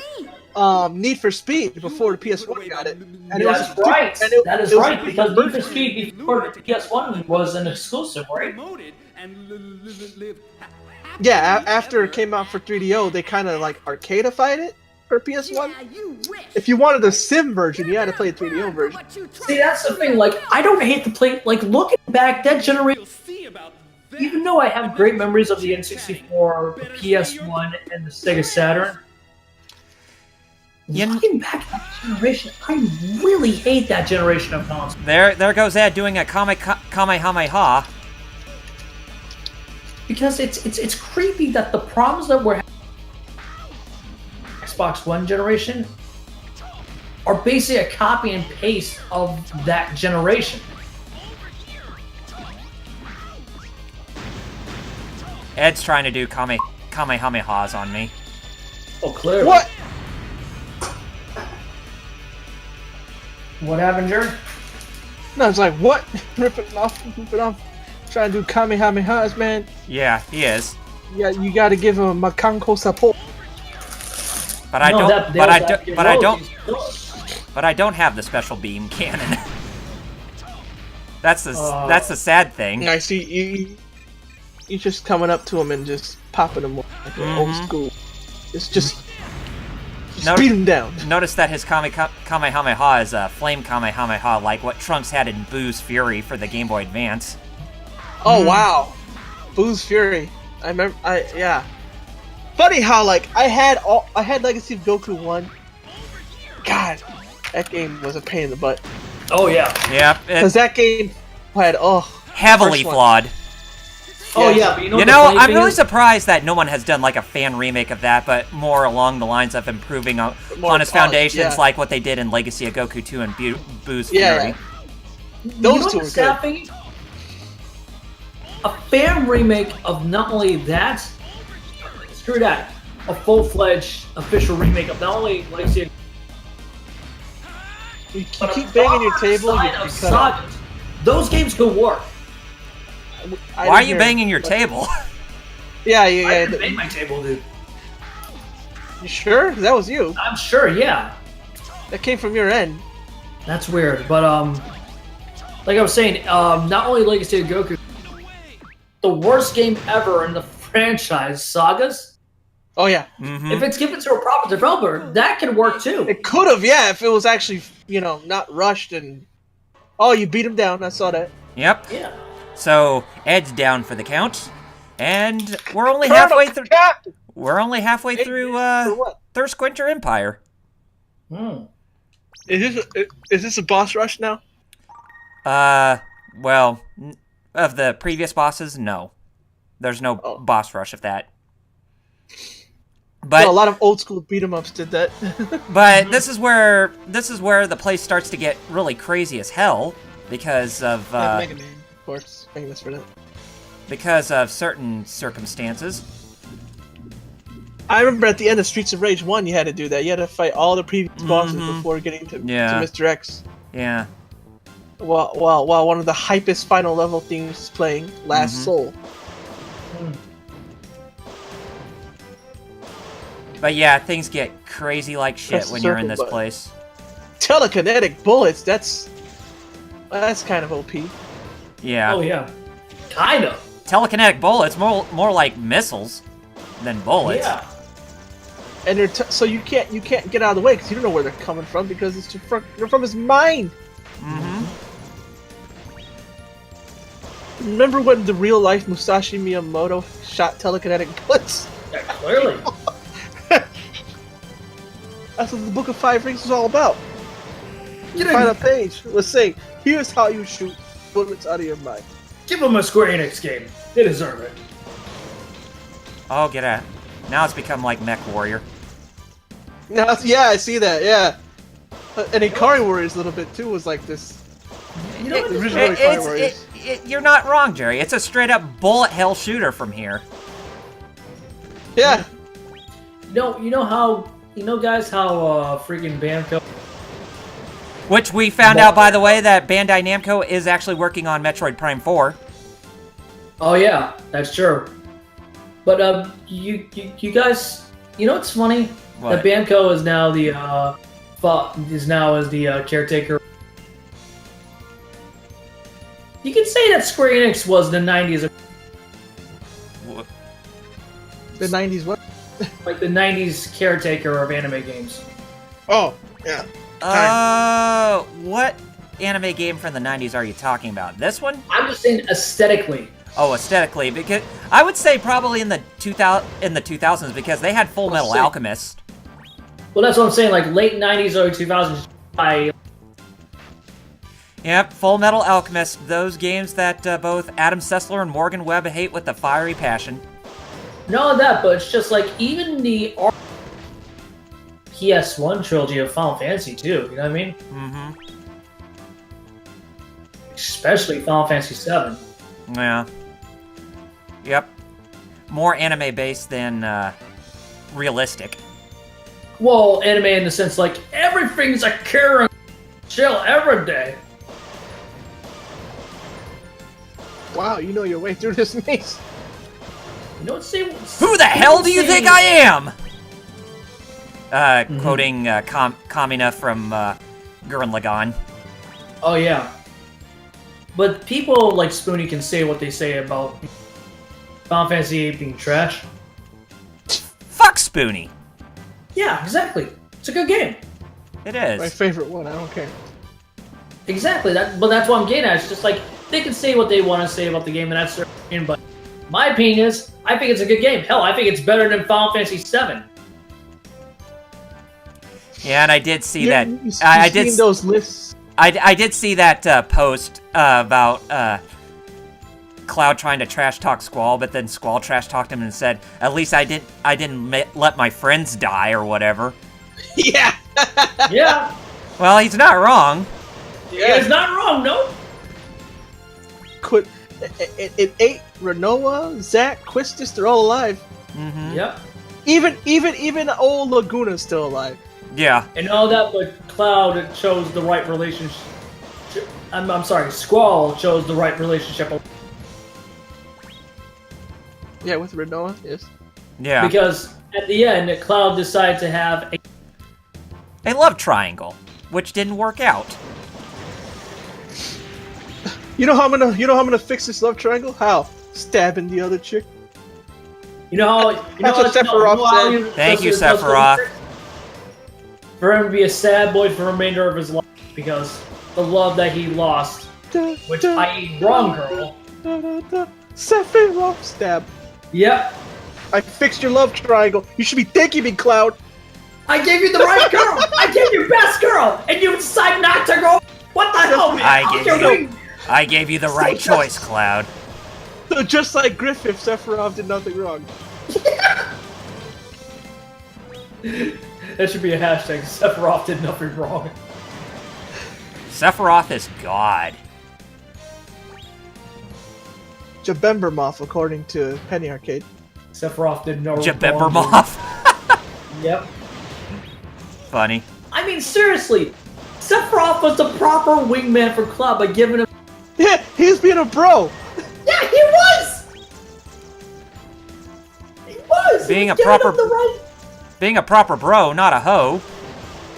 Need for Speed before the PS1 got it. And it was That's right. and it- That is it was a right, because different Need for Speed before the PS1 was an exclusive, right? Yeah, after it came out for 3DO, they kind of like arcadeified it for PS1. Yeah, you wish. If you wanted the sim version, you had to play the 3DO version. See, that's the thing. Like, I don't hate the play. Like, looking back, that generation. Even though I have great memories of the N64, the PS1, and the Sega Saturn, looking back at that generation, I really hate that generation of consoles. There goes Ed doing a Kamehameha. Because it's creepy that the problems that we're having Xbox One generation are basically a copy and paste of that generation. Ed's trying to do Kamehamehas on me. Oh, clearly. What? What happened, Jerry? No, it's like, what? Rip it off. Trying to do Kamehamehas, man. Yeah, he is. Yeah, you gotta give him Makanko support. But I No, don't. that- But I that- don't. But I don't. that- But I don't have the special beam cannon. That's the sad thing. I see you just coming up to him and just popping him like an old school. It's just beat him down. Notice that his Kamehameha is a flame Kamehameha, like what Trunks had in Boo's Fury for the Game Boy Advance. Oh wow, Boo's Fury. I remember. Yeah. Funny how like I had Legacy of Goku 1. God, that game was a pain in the butt. Oh, yeah. Yep. Because that game had Heavily flawed. Oh, Yes. yeah, but you know, You what the know, funny I'm thing really is? surprised that no one has done like a fan remake of that, but more along the lines of improving on its polished, foundations, yeah. like what they did in Legacy of Goku 2 and Boo's Yeah, Fury. yeah. You know Those what two the are sad good. thing is? A fan remake of not only that, screw that, a full-fledged official remake of not only Legacy of You but a keep banging your proper table. side You of cut out. Sagas. Those games could work. I Why are didn't you hear banging it, your but- table? Yeah, I yeah. didn't bang my table, dude. You sure? That was you. I'm sure, yeah. That came from your end. That's weird, but like I was saying, not only Legacy of Goku, the worst game ever in the franchise, Sagas. Oh yeah. If it's given to a proper developer, that could work too. It could have, yeah, if it was actually, not rushed and. Oh, you beat him down. I saw that. Yep. Yeah. So Ed's down for the count, and we're only halfway through. Captain. We're only halfway through For what? Thirstquencher Empire. Hmm. Is this a boss rush now? Well, of the previous bosses, no. There's no boss rush of that. But No, a lot of old school beat 'em ups did that. but this is where the place starts to get really crazy as hell because of Mega Man, of course, famous for that. because of certain circumstances. I remember at the end of Streets of Rage 1, you had to do that. You had to fight all the previous bosses before getting to Mr. X. Yeah. While one of the hypest final level themes is playing, Last Soul. But yeah, things get crazy like shit Press the when you're in circle this button. place. Telekinetic bullets, that's kind of OP. Yeah. Oh yeah. Kinda. Telekinetic bullets, more like missiles than bullets. Yeah. And so you can't get out of the way because you don't know where they're coming from because they're from his mind. Remember when the real life Musashi Miyamoto shot telekinetic bullets? Yeah, clearly. That's what the Book of Five Rings is all about. Final page. Let's say, here's how you shoot bullets out of your mind. Give them a Square Enix game. They deserve it. Oh, get out. Now it's become like Mech Warrior. Now, yeah, I see that. Yeah, and Ikari Warriors a little bit too was like this. You know what? The original Ikari Warriors. You're not wrong, Jerry. It's a straight up bullet hell shooter from here. Yeah. You know guys how freaking Banco. Which we found out, by the way, that Bandai Namco is actually working on Metroid Prime 4. Oh yeah, that's true. But you guys, you know what's funny? What? That Banco is now the caretaker. You could say that Square Enix was the '90s, The 90s what? like the '90s caretaker of anime games. Oh, yeah. What anime game from the 90s are you talking about? This one? I'm just saying aesthetically. Oh, aesthetically, because I would say probably in the 2000s because they had Full Metal see. Alchemist. Well, that's what I'm saying. Like late '90s, early 2000s. Yep, Full Metal Alchemist, those games that both Adam Sessler and Morgan Webb hate with a fiery passion. Not only that, but it's just like even the PS1 trilogy of Final Fantasy too. You know what I mean? Mm-hmm. Especially Final Fantasy VII. Yeah. Yep. more anime-based than realistic. Well, anime in the sense like everything's a Karen chill every day. Wow, you know your way through this maze. You know what? See, Who the hell do you think I am? Quoting Kamina from Gurren Lagann. Oh yeah. But people like Spoonie can say what they say about Final Fantasy VIII being trash. Fuck Spoonie. Yeah, exactly. It's a good game. It My is. favorite one, I don't care. Exactly. But that's what I'm getting at. It's just like they can say what they want to say about the game, and that's their opinion. But my opinion is, I think it's a good game. Hell, I think it's better than Final Fantasy VII. Yeah, and I did see that. I did seen those lists. I did see that post about Cloud trying to trash talk Squall, but then Squall trash talked him and said, "At least I didn't let my friends die or whatever." Yeah. Yeah. Well, he's not wrong. Yeah. It's not wrong, no? It ate Renoa, Zack, Quistis, they're all alive. Mm-hmm. Yep. Even old Laguna's still alive. Yeah. And all that, but Cloud chose the right relationship. I'm sorry, Squall chose the right relationship. Yeah, with Renoa, yes. Yeah. Because at the end, Cloud decided to have A love triangle, which didn't work out. You know how I'm gonna fix this love triangle? How? Stabbing the other chick. That's what Sephiroth said. Thank you, Sephiroth. For him to be a sad boy for the remainder of his life because the love that he lost, which i.e. wrong girl. Sephiroth stab. Yep. I fixed your love triangle. You should be thanking me, Cloud. I gave you the right girl. I gave you best girl, and you decide not to go. What the hell, man? I gave you the right choice, Cloud. So just like Griffith, Sephiroth did nothing wrong. That should be a hashtag. Sephiroth did nothing wrong. Sephiroth is God. Jabembermoth, according to Penny Arcade. Sephiroth did no wrong. Jabembermoth. Yep. Funny. I mean, seriously, Sephiroth was the proper wingman for Cloud by giving him. Yeah, he's being a bro. Yeah, he was. He was. Being He a was giving proper- him the right. Being a proper bro, not a hoe.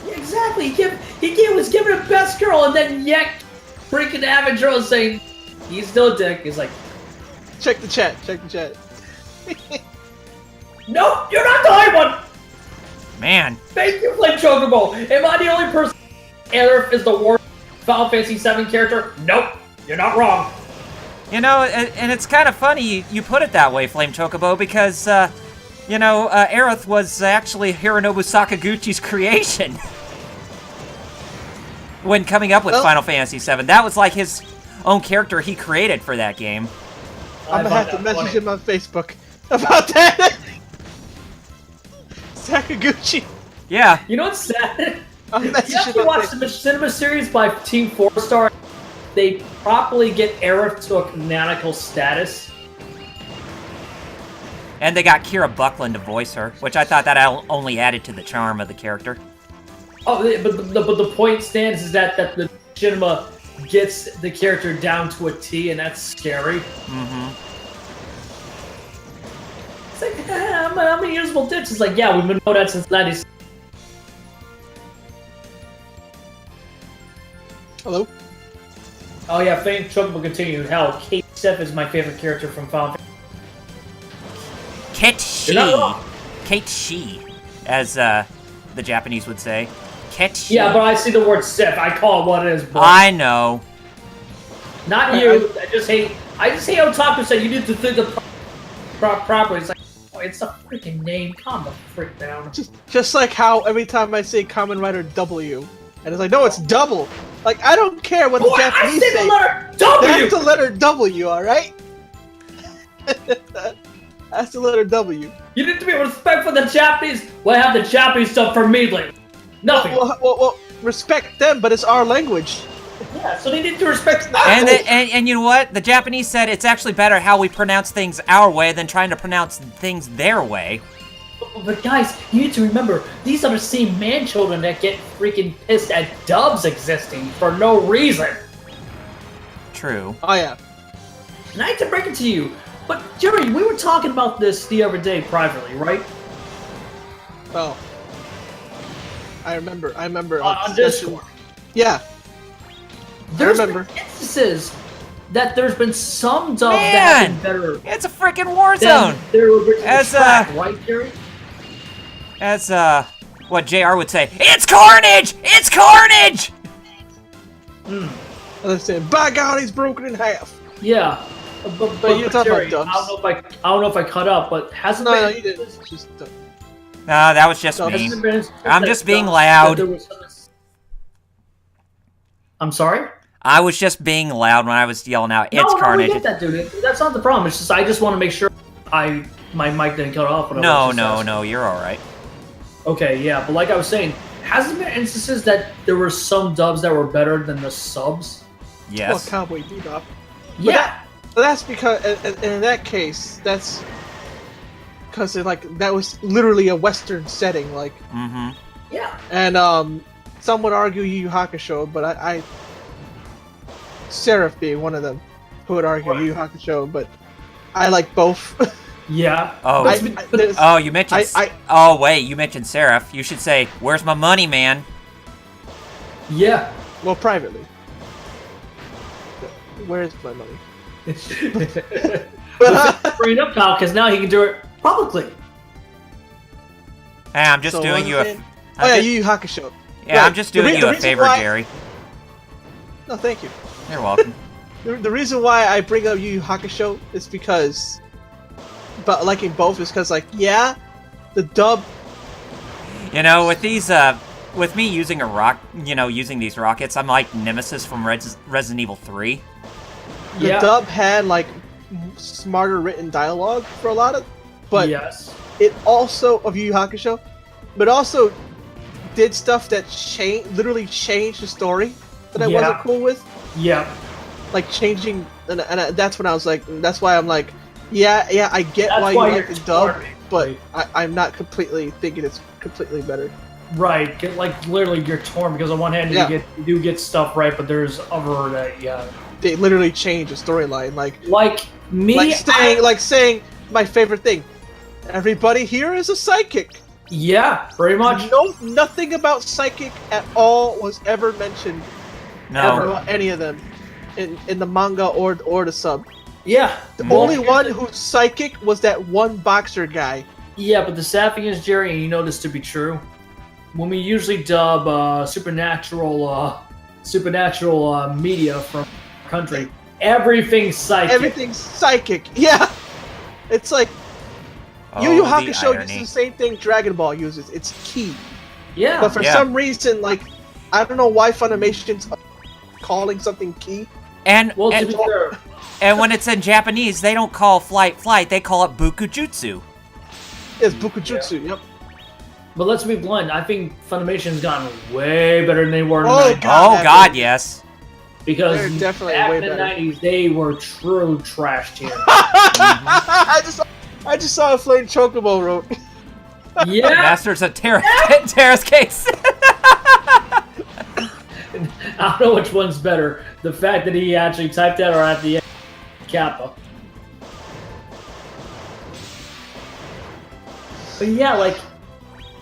Yeah, exactly. He was giving him best girl, and then Yek freaking Avengers saying he's still a dick. He's like, Check the chat. Check the chat. nope, you're not the high one. Man. Thank you, Flame Chocobo. Am I the only person? Aerith is the worst Final Fantasy VII character? Nope, you're not wrong. You know, and it's kind of funny you put it that way, Flame Chocobo, because, Aerith was actually Hironobu Sakaguchi's creation. When coming up with Final Fantasy VII. That was like his own character he created for that game. I'm gonna have to message him on Facebook about that. Sakaguchi. Yeah. You know what's sad? I'll You message have him to on watch Facebook. the cinema series by Team 4-Star. They properly get Aerith to a canonical status. And they got Kira Buckland to voice her, which I thought that only added to the charm of the character. Oh, but the point stands is that the cinema gets the character down to a T, and that's scary. Mm-hmm. It's like, how many years will ditch? It's like, yeah, we've been knowing that since 90s. Hello? Oh yeah, Flame Chocobo continued. Hell, Kate Seth is my favorite character from Final Fantasy. You're not wrong. Ketshi, as the Japanese would say. Ketshi. Yeah, but I see the word Seth. I call it what it is, bro. I know. Not you. I just hate Otaku said you need to think of properly. It's like, oh, it's a freaking name. Calm the frick down. Just like how every time I say Kamen Rider W, and it's like, no, it's double. Like, I don't care what the Boy, I Japanese say the say. letter W! That's the letter W, alright? That's the letter W. You need to be respectful of the Japanese. What have the Japanese done for me lately? Nothing. Well, respect them, but it's our language. Yeah, Yeah, so they need to respect And, and you know what? The Japanese said it's actually better how we pronounce things our way than trying to pronounce things their way. But guys, you need to remember, these are the same man-children that get freaking pissed at dubs existing for no reason. True. Oh yeah. And I hate to break it to you, but Jerry, we were talking about this the other day privately, right? Oh. I remember. On Discord. Yeah. There's remember. been instances that there's been some dubs that have been better. It's a freaking war than zone. their original As, track, right, Jerry? As what JR would say, it's carnage! It's carnage! Understand? By God, he's broken in half. Yeah. But you're talking Jerry, about dubs. I don't know if I cut up, but hasn't No, been you didn't. It's just. No, that was just me. hasn't been I'm that just being dubs loud. that there was some- I'm sorry? I was just being loud when I was yelling out, it's No, carnage. we get that, dude. That's not the problem. It's just I just want to make sure my mic didn't cut off. When I No, was just asking. no, you're alright. Okay, yeah, but like I was saying, hasn't there been instances that there were some dubs that were better than the subs? Well, Yes. Cowboy Bebop. Yeah. But that's because, in that case, that's because that was literally a Western setting, like, Mm-hmm. Yeah. and some would argue Yu Yu Hakusho, but I Seraph being one of them, who would argue Yu Yu Hakusho, but I like both. Yeah. Oh, But- oh, you mentioned. I- oh, wait, you mentioned Seraph. You should say, "Where's my money, man?" yeah. Well, privately. Where's my money? Bring it up, pal, because now he can do it publicly. Hey, I'm just So doing what you was a. it? Oh yeah, Yu Yu Hakusho. Yeah, Right. I'm just doing The you a reason favor, why- Jerry. No, thank you. You're welcome. The reason why I bring up Yu Yu Hakusho is because, but liking both is because, like, yeah, the dub, You know, with these, with me using using these rockets, I'm like Nemesis from Resident Evil 3. the Yeah. dub had like smarter written dialogue for a lot of, but yes. it also of Yu Yu Hakusho, but also did stuff that literally changed the story that I Yeah. wasn't cool with, Yeah. like changing, and that's when I was like, that's why I'm like, yeah, I get That's why why you you're like the dub, torn. but I'm not completely thinking it's completely better. Right. Like literally, you're torn because on one hand Yeah. you do get stuff right, but there's other that They literally changed the storyline, like me. like saying my favorite thing. Everybody here is a psychic. Yeah, pretty much. Nothing about psychic at all was ever mentioned. No. Ever about any of them in the manga or the sub. Yeah. The only one who's psychic was that one boxer guy. Yeah, but the sad thing is, Jerry, and you know this to be true, when we usually dub supernatural media from our country, everything's psychic. Everything's psychic. Yeah. It's like Yu Yu Oh, the Hakusho irony. uses the same thing Dragon Ball uses. It's ki. Yeah. But for Yeah. some reason, like, I don't know why Funimation's calling something ki. And well, to and, be fair, and when it's in Japanese, they don't call flight, they call it bukujutsu. It's Bukujutsu, yep. but let's be blunt. I think Funimation's gotten way better than they were in Oh, the 90s. God. Oh God, yes. Because They're definitely back way in the better. 90s, they were true trash tier. I just saw a Flame Chocobo wrote. Yeah. Masters of Terrace case. I don't know which one's better. The fact that he actually typed that or at the end, Kappa. But yeah, like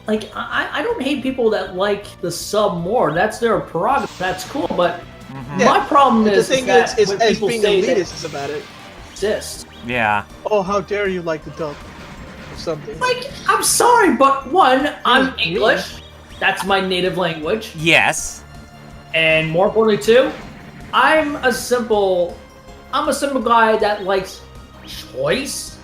I don't hate people that like the sub more. That's their prerogative. That's cool. But my problem The is thing that is when as people being say that elitist about it. exist. Yeah. Oh, how dare you like the dub or something. Like, I'm sorry, but one, I'm Yeah. English. That's my native language. Yes. And more importantly, too, I'm a simple guy that likes choice.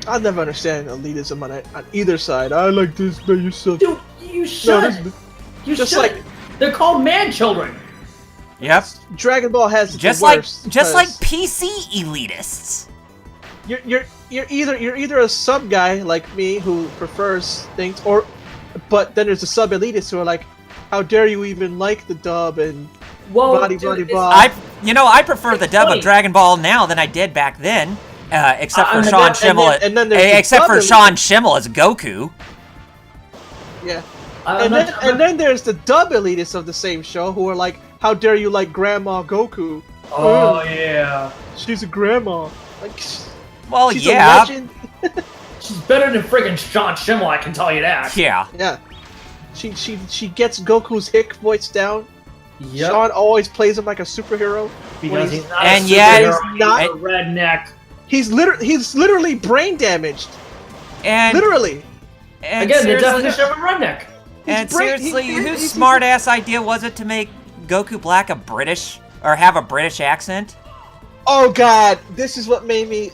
I'll never understand elitism on either side. I like this, but you suck. Dude, you should. You just should. like- They're called man children. Yep. Dragon Ball has it Just the like worst, just like because PC elitists. you're either a sub guy like me who prefers things, but then there's the sub elitists who are like, how dare you even like the dub and Well, body, dude, body, it's- blah. I prefer the dub funny. of Dragon Ball now than I did back then. Except for And Sean then- Schimmel. and then there's the except for dub Sean Schimmel as Goku. Yeah. I'm And then there's the dub elitists of the same show who are like, how dare you like Grandma Goku? Oh yeah, She's a grandma. Like, Well, she's yeah. a legend. she's better than friggin' Sean Schimmel. I can tell you that. Yeah. Yeah. She gets Goku's hick voice down. Yep. Sean always plays him like a superhero. Because he's not And a yet- superhero, He's not- he's a redneck. He's literally brain damaged. And Literally. and Again, the seriously, definition of a redneck. and He's brain- seriously, he's- whose he's- smart ass idea was it to make Goku Black a British or have a British accent? Oh god, this is what made me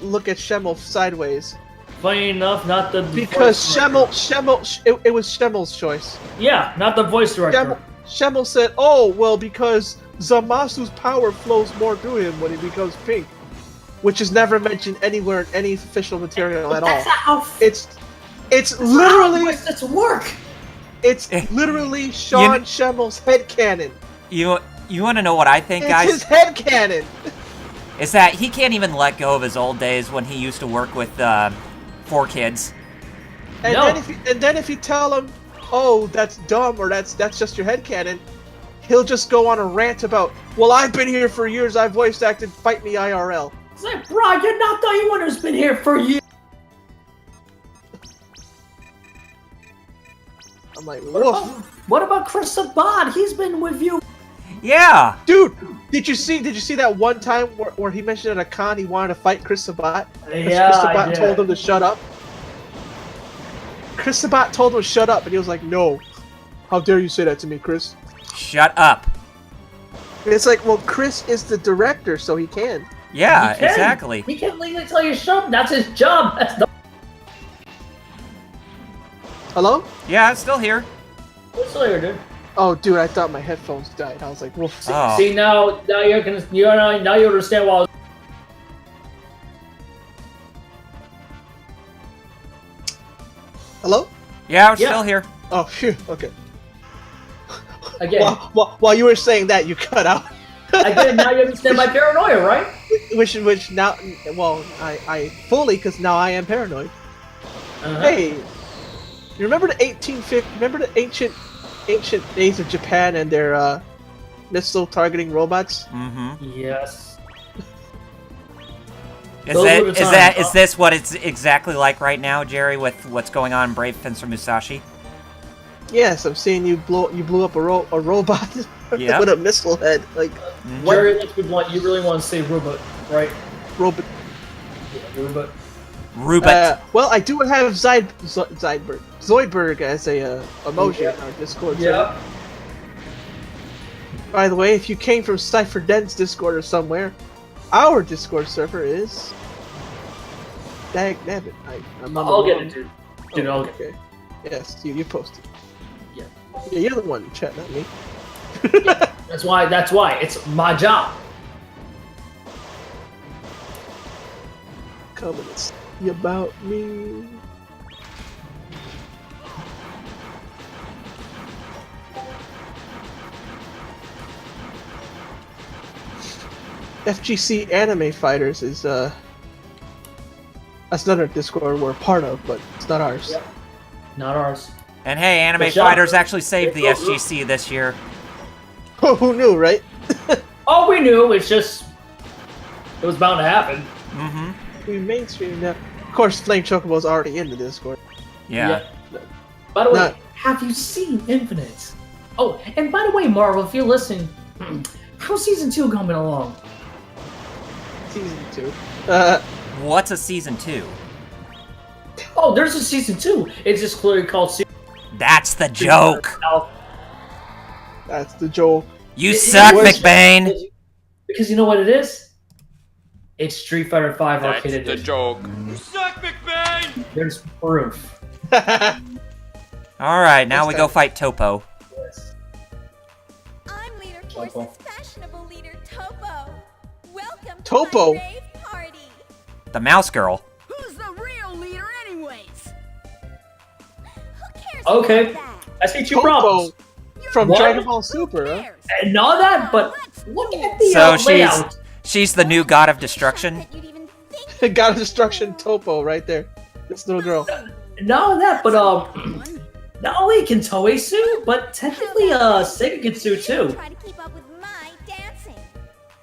look at Schemmel sideways. Funny enough, not the Because voice director. it was Schemmel's choice. Yeah, not the voice director. Schemmel said, "Oh well, because Zamasu's power flows more through him when he becomes pink," which is never mentioned anywhere in any official material at all. That's not how. It's Literally, literally it's work. it's literally Sean Schemmel's headcanon. You want to know what I think, It's guys? his headcanon. Is that he can't even let go of his old days when he used to work with 4Kids. And No. then if you tell him, "Oh, that's dumb," or that's just your headcanon, he'll just go on a rant about, "Well, I've been here for years. I've voice acted. Fight me IRL." It's like, bro, you're not the only one who's been here for years. I'm like, woof. What about Chris Sabat? He's been with you. Yeah. Dude, did you see that one time where he mentioned at a con he wanted to fight Chris Sabat? Yeah, Chris I Sabat did. told him to shut up. Chris Sabat told him to shut up, and he was like, "No, how dare you say that to me, Chris?" Shut up. And it's like, well, Chris is the director, so he can. Yeah, He can. exactly. He can legally tell you to shut up. That's his job. That's the. Hello? Yeah, it's still here. What's later, dude? Oh, dude, I thought my headphones died. I was like, "Woof." Oh. See now now you understand why. Hello? Yeah, it's Yeah. still here. Oh, phew. Okay. Again, While you were saying that, you cut out. again, now you understand my paranoia, right? Which now, well, I fully, because now I am paranoid. Uh-huh. Hey, you remember the 1850? Remember the ancient days of Japan and their missile targeting robots? Mm-hmm. Yes. Is Those that were the is times. is this what it's exactly like right now, Jerry, with what's going on in Brave Fencer Musashi? Yes, I'm seeing you blew up a robot Yeah. with a missile head, like what Jerry, let's be blunt. You really want to say robot, right? robot? Yeah, robot. Rubit. Well, I do have Zoidberg as a emoji on our Discord. server. Yeah. By the way, if you came from Cypher Den's Discord or somewhere, our Discord server is. Dagnabbit. I'm on the I'll get wrong- it, dude. Dude, I'll get it. Okay. Yes, you posted. Yeah. Yeah, you're the one in chat, not me. That's why. It's my job. Come and see about me. FGC Anime Fighters is that's another Discord we're a part of, but it's not ours. Yeah. Not ours. And hey, Anime Good job. Fighters actually saved the SGC this year. Who knew, right? Oh, we knew. It's just it was bound to happen. Mm-hmm. We mainstream now. Of course, Flame Chocobo's already in the Discord. Yeah. By the way, Not- have you seen Infinite? Oh, and by the way, Marvel, if you're listening, how's season 2 coming along? Season 2. What's a season 2? Oh, there's a season 2. It's just clearly called season. That's the joke. That's the joke. You It- suck, it was- McBain. Because you know what it is? It's Street Fighter 5 Arcade That's the Edition. joke. There's proof. All right, now What's we that? go fight Topo. Yes. I'm Leader Topo. Force's fashionable leader, Topo. Welcome Topo? to my rave party. The mouse girl. Who's the real leader anyways? Who cares Okay. about that? I see two Topo. problems. from What? Dragon Ball Super, huh? And not that, but look at the So layout. she's the new god of destruction. God of Destruction Topo right there. This little girl. Not only that, but not only can Toei sue, but technically Sega can sue too. Try to keep up with my dancing.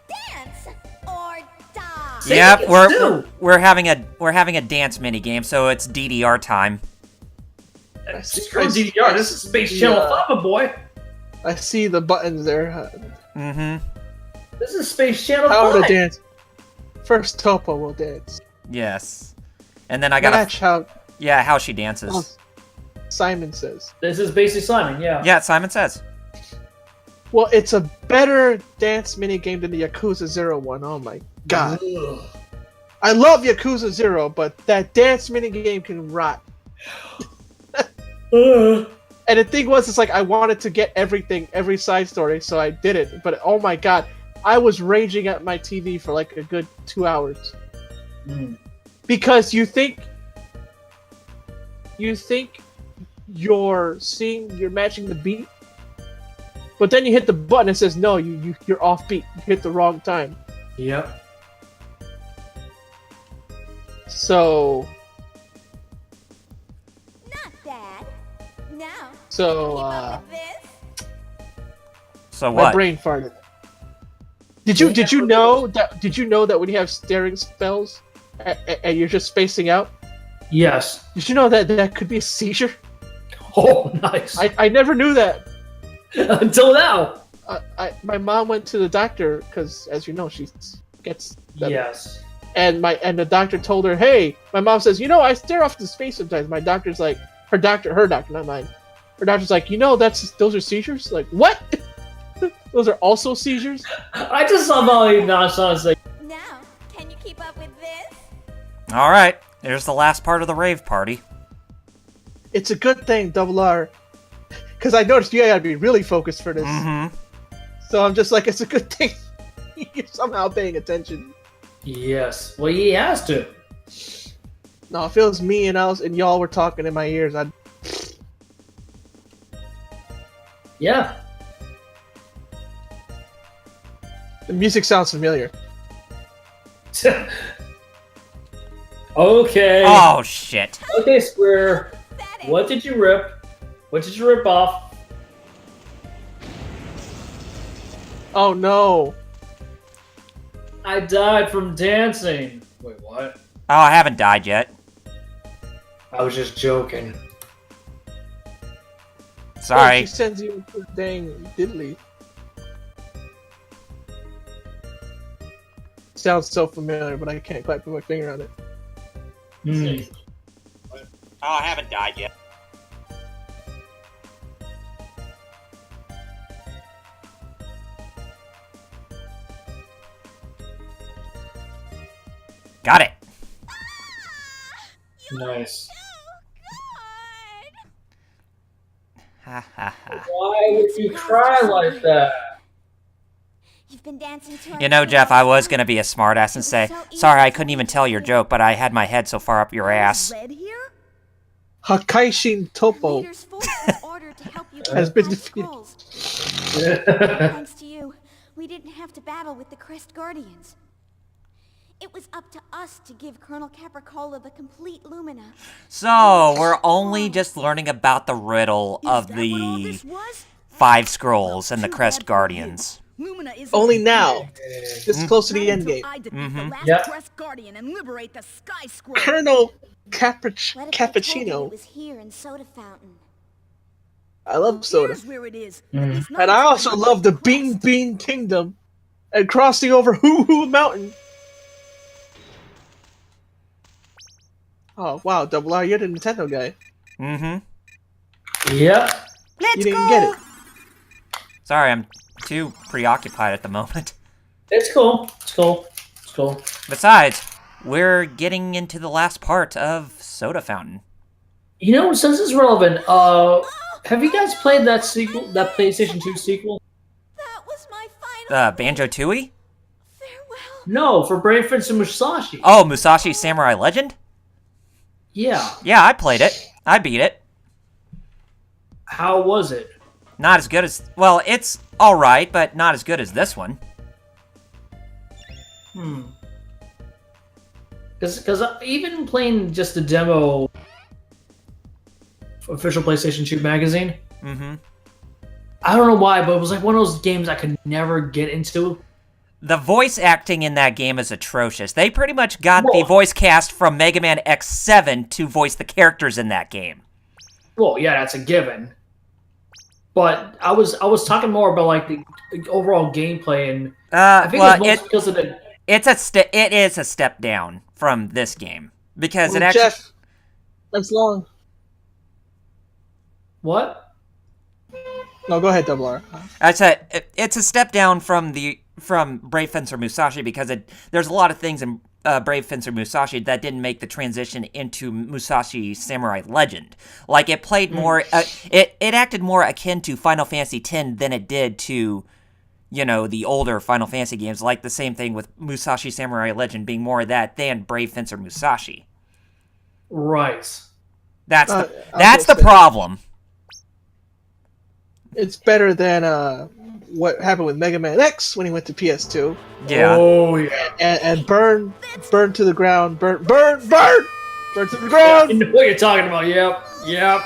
Dance or die. Sega Yep, can sue. we're having a dance mini game, so it's DDR time. Screw DDR. This is Space Channel 5, my boy. I see the buttons there. Mm-hmm. This is Space Channel How 5. to dance. First Topo will dance. Yes. And then I gotta Match how how she dances. Simon says. This is basically Simon, yeah. Yeah, Simon says. Well, it's a better dance mini game than the Yakuza 0 one. Oh my god. Ugh. I love Yakuza 0, but that dance mini game can rot. And the thing was, it's like I wanted to get everything, every side story, so I did it. But oh my god, I was raging at my TV for like a good 2 hours. Because you think you're matching the beat, but then you hit the button and it says no, you're off beat. You hit the wrong time. Yep. So Not bad. Now. So, keep up with this. So my what? brain farted. Did you know that when you have staring spells and you're just spacing out? Yes. Did you know that could be a seizure? Oh, nice. I never knew that. Until now. My mom went to the doctor because, as you know, she gets them. Yes. And the doctor told her, "Hey," my mom says, I stare off into space sometimes. My doctor's like, her doctor, not mine. Her doctor's like, those are seizures. Like, what? Those are also seizures? I just saw Molly nonchalant say, Now, can you keep up with this? All right, there's the last part of the rave party. It's a good thing, Double R, because I noticed you gotta be really focused for this. Mm-hmm. So I'm just like, it's a good thing you're somehow paying attention. yes. Well, he has to. No, if it was me and y'all were talking in my ears, I'd. Yeah. The music sounds familiar. Okay. Oh shit! Okay, Square. What did you rip? What did you rip off? Oh no! I died from dancing. Wait, what? Oh, I haven't died yet. I was just joking. Sorry. Oh, she sends you into the dang diddly. Sounds so familiar, but I can't quite put my finger on it. Oh, I haven't died yet. Got it. Nice. Ha ha ha. Why would you cry like that? You've been dancing to You know, Jeff, I was gonna be a smartass and say, sorry, I couldn't even tell your joke, but I had my head so far up your ass. Red here? Hakaishin Topo Leader's force was ordered to help you has been fight defeated. Skrulls. Thanks to you, we didn't have to battle with the Crest Guardians. It was up to us to give Colonel Capricola the complete Lumina. So, we're only just learning about the riddle of Is that what all the this was? 5 scrolls and the Crest Guardians. Lumina is Only now, this close to the end game. I defeat the last Yep. Crest Guardian and liberate the Sky Squirrel. Colonel What if I told you Cappuccino. it was here in Soda Fountain? I love soda. Here's where it is. And I also love the Bean Bean Kingdom and crossing over Hoo Hoo Mountain. Oh, wow, Double R, you're the Nintendo guy. Mm-hmm. Yep. You didn't get it. Sorry, I'm too preoccupied at the moment. It's cool. It's cool. It's cool. Besides, we're getting into the last part of Soda Fountain. You know, since it's relevant, have you guys played that sequel, that PlayStation 2 sequel? That was my final Banjo-Tooie? farewell. No, for Brave Prince and Musashi. Oh, Musashi Samurai Legend? Yeah. Yeah, I played it. I beat it. How was it? Not as good as... Well, it's alright, but not as good as this one. Because even playing just the demo... Official PlayStation Shoot magazine. Mm-hmm. I don't know why, but it was like one of those games I could never get into. The voice acting in that game is atrocious. They pretty much got the voice cast from Mega Man X7 to voice the characters in that game. Well, yeah, that's a given. But I was talking more about like the overall gameplay, and I think it's because of the. It is a step down from this game because it actually. Jeff, that's long. What? No, go ahead, Double R. It's a step down from Brave Fencer Musashi because there's a lot of things in Brave Fencer Musashi that didn't make the transition into Musashi Samurai Legend. Like it played more, it acted more akin to Final Fantasy X than it did to, the older Final Fantasy games. Like the same thing with Musashi Samurai Legend being more of that than Brave Fencer Musashi. Right. That's the problem. It's better than what happened with Mega Man X when he went to PS2. Yeah. Oh yeah. And burn to the ground, burn to the ground. I know what you're talking about. Yep.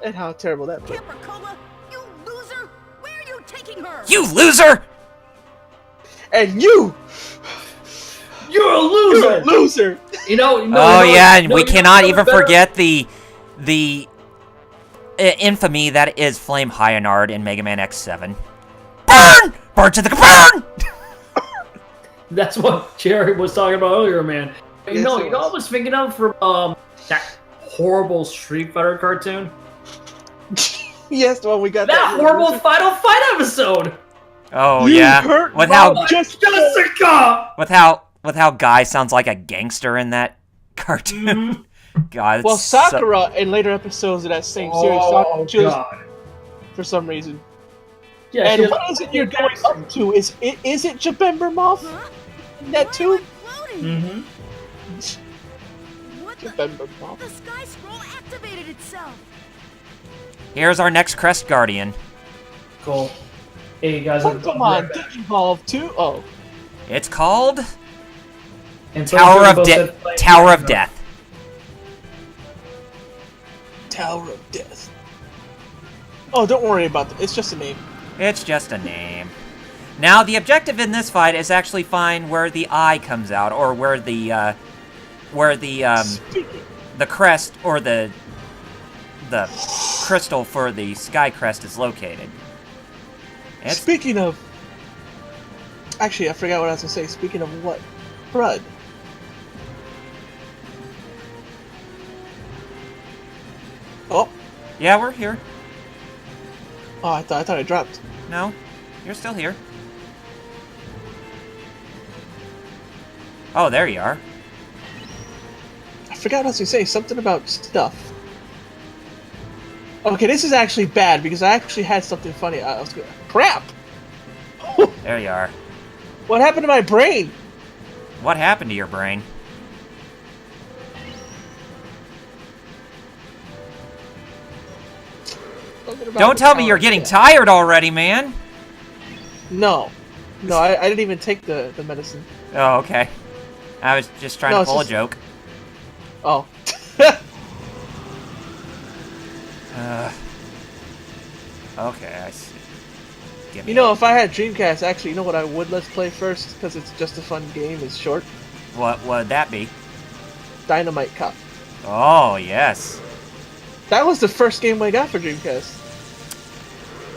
And how terrible that was. Capricola, you loser! Where are you taking her? You loser! And you're a loser. You're a loser. And we cannot even forget the infamy that is Flame Hyanard in Mega Man X7. Burn to the burn. That's what Jerry was talking about earlier, man. Yes, You know what I was thinking of from that horrible Street Fighter cartoon? Yes, the one we got. That horrible Final Fight episode. Oh You yeah, hurt with my how Jessica. with how Guy sounds like a gangster in that cartoon. God. Well, Sakura in later episodes of that same series, God. for some reason. Yeah, And what is it you're going up to? Is it Jabember Moth? Huh? That too? Why am I floating? What the? Jabember Moth. The Sky Scroll activated itself. Here's our next Crest Guardian. Cool. Hey guys, Pokemon Digivolve 2. Oh. It's called And Tower of Death. Tower of Death. Oh, don't worry about it. It's just a name. It's just a name. Now, the objective in this fight is actually find where the eye comes out, or where the crest or the crystal for the Sky Crest is located. Speaking of, actually, I forgot what I was gonna say. Speaking of what, Crud. Oh. Yeah, we're here. Oh, I thought I dropped. No, you're still here. Oh, there you are. I forgot what I was gonna say. Something about stuff. Okay, this is actually bad because I actually had something funny. I was gonna... Crap! There you are. What happened to my brain? What happened to your brain? Don't tell me you're getting tired already, man. No. No, I didn't even take the medicine. Oh, okay. I was just trying to pull a joke. Oh. Okay, I see. You know, if I had Dreamcast, actually, you know what I would let's play first? Because it's just a fun game, it's short. What would that be? Dynamite Cop. Oh, yes. That was the first game I got for Dreamcast.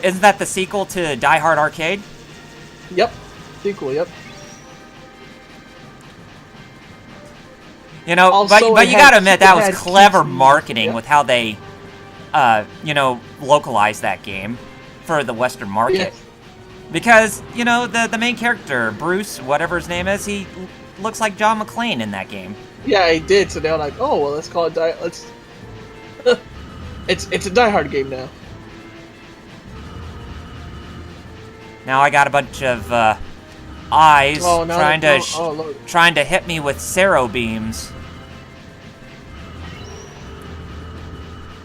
Isn't that the sequel to Die Hard Arcade? Yep. Sequel, yep. You know, Also, but you gotta admit, that was clever PC, marketing yep. with how they, localized that game for the Western market. Yes. Because, the main character, Bruce, whatever his name is, he looks like John McClane in that game. Yeah, I did. So they were like, "Oh, well, let's call it let's." It's a Die Hard game now. Now I got a bunch of eyes trying to hit me with Sero beams.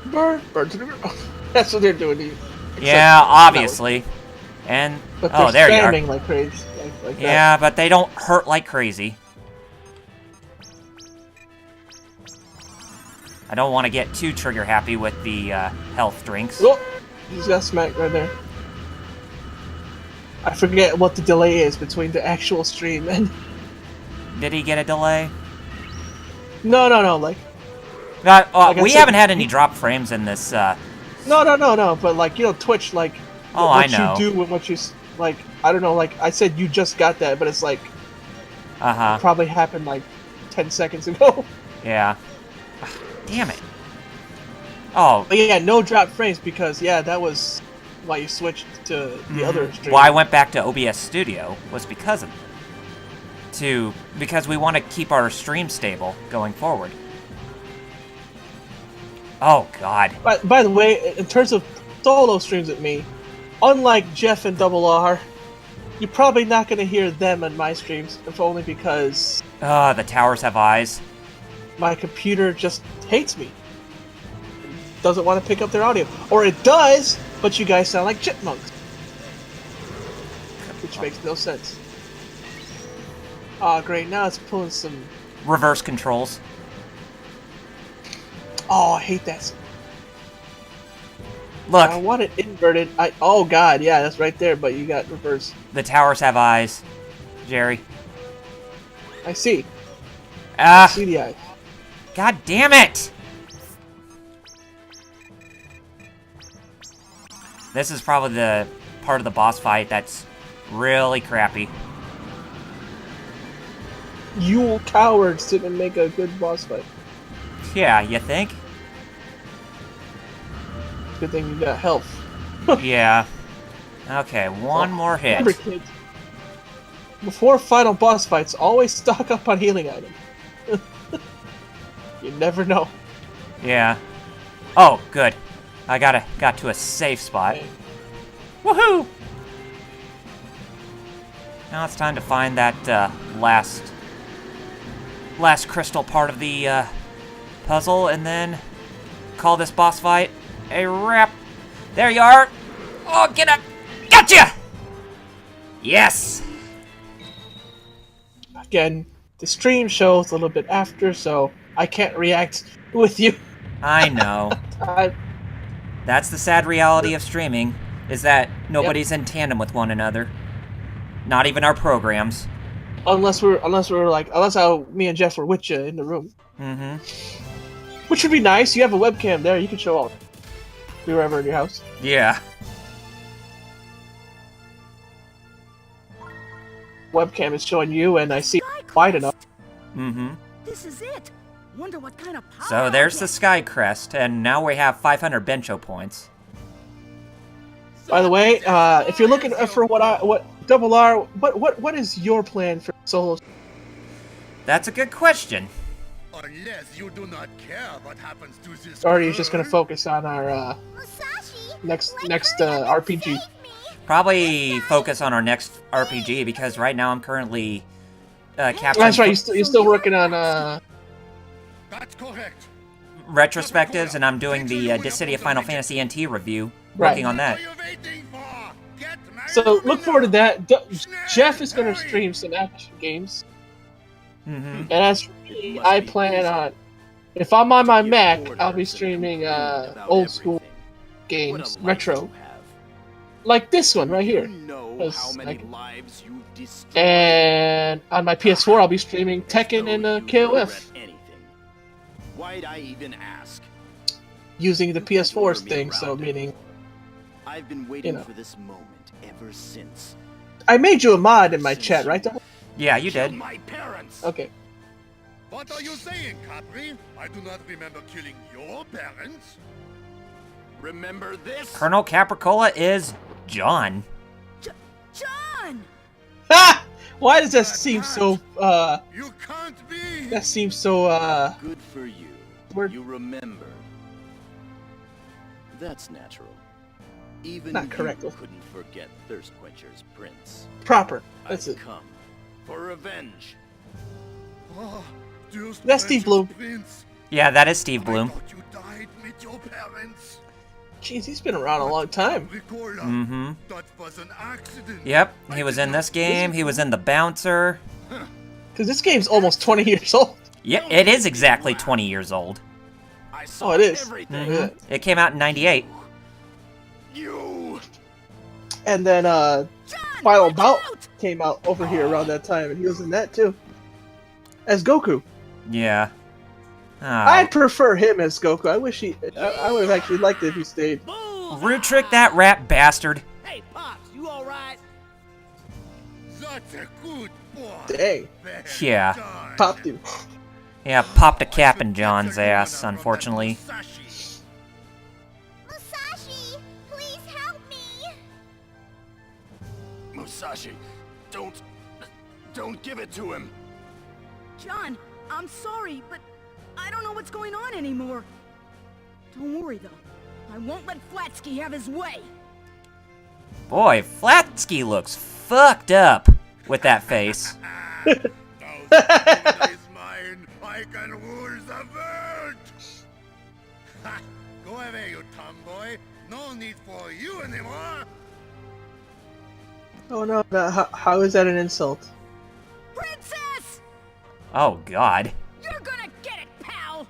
Burn to the ground. That's what they're doing to you. Yeah, obviously. And But oh, they're there you are. spamming like crazy. Like Yeah, but they don't hurt like crazy. I don't want to get too trigger happy with the health drinks. Oh, he just got smacked right there. I forget what the delay is between the actual stream and... Did he get a delay? No, like... Like we said, haven't had any drop frames in this. No, but like, you know, Twitch, like... Oh, what I know. you do and what you... Like, I don't know, like, I said you just got that, but it's like... Uh-huh. It probably happened like 10 seconds ago. Yeah. Damn it. Oh. But yeah, no drop frames because, yeah, that was why you switched to the other stream. Why I went back to OBS Studio was because of because we want to keep our stream stable going forward. Oh God. By the way, in terms of solo streams with me, unlike Jeff and Double R, you're probably not going to hear them on my streams, if only because... The towers have eyes. My computer just hates me. Doesn't want to pick up their audio. Or it does, but you guys sound like chipmunks. Which makes no sense. Oh, great. Now it's pulling some... Reverse controls. Oh, I hate that. Look. I want it inverted. Oh, God. Yeah, that's right there, but you got reverse. The towers have eyes, Jerry. I see. Ah. I see the eyes. God damn it! This is probably the part of the boss fight that's really crappy. You cowards didn't make a good boss fight. Yeah, you think? Good thing you got health. Yeah. Okay, one more hit. Remember, kids, before final boss fights, always stock up on healing items. You never know. Yeah. Oh, good. I got to a safe spot. Okay. Woohoo! Now it's time to find that last crystal part of the puzzle, and then call this boss fight a wrap. There you are. Oh, get up! Gotcha! Yes. Again, the stream shows a little bit after, so I can't react with you. I know. I, That's the sad reality of streaming, is that nobody's in tandem with one another. Not even our programs. unless me and Jeff were with you in the room. Mm-hmm. Which would be nice. You have a webcam there. You can show all. We were ever in your house. Yeah. Webcam is showing you, and I see wide enough. Mm-hmm. This is it. Wonder what kind of power. So there's the Sky Crest, and now we have 500 Bencho points. By the way, if you're looking for what Double R, what is your plan for solo? That's a good question. Unless you do not care what happens to this Or are you just gonna girl. focus on our Musashi, next hurry up and RPG? save me. Probably focus on our next RPG, because right now I'm currently capturing That's right. You're still working on That's correct. retrospectives, and I'm doing the City of Final Fantasy NT review, Right. working on that. What are you waiting for? Get my So look forward to that. Jeff is gonna stream some action games, Mm-hmm. and as for me, I plan on, if I'm on my Mac, I'll be streaming old school games, retro, like this one right here. And on my PS4, I'll be streaming Tekken and KOF Why'd I even ask? using the PS4's thing. So meaning, I've been waiting know. for this moment ever since. I made you a mod in my chat, right? Double? Yeah, you Kill did. my parents. Okay. What are you saying, Capri? I do not remember killing your parents. Remember this? Colonel Capricola is John. John! Ah! Why does that seem so? You can't be. That seems so. Good for you. We're- You remember. That's natural. Even Not you correct. couldn't forget Thirstquencher's prince. Proper. That's I've it. come for revenge. Oh, That's Steve Bloom. Prince. Yeah, that is Steve I Bloom. thought you died with your parents. Jeez, he's been around a long time. Mm-hmm. That was an accident. Yep, he was in this game, he was in The Bouncer. Because this game's almost 20 years old. Yeah, it is exactly 20 years old. I saw Oh, it is. everything. Yeah. It came out in 98. You. And then John, Final watch Bout out! came out over here around that time, and he was in that too. As Goku. Yeah. I Oh. prefer him as Goku. I wish I would have actually liked it if he stayed. Root trick that rat bastard. Hey, Pops, you alright? That's a good boy. Dang. Well Yeah. done. Popped him. Yeah, popped a cap in John's ass, unfortunately. Musashi, please help me. Musashi, don't give it to him. John, I'm sorry, but I don't know what's going on anymore. Don't worry, though. I won't let Flatsky have his way. Boy, Flatsky looks fucked up with that face. Now that is mine. I can rule the world. Ha! Go away, you tomboy. No need for you anymore. Oh no, how is that an insult? Princess! Oh god. You're gonna get it, pal!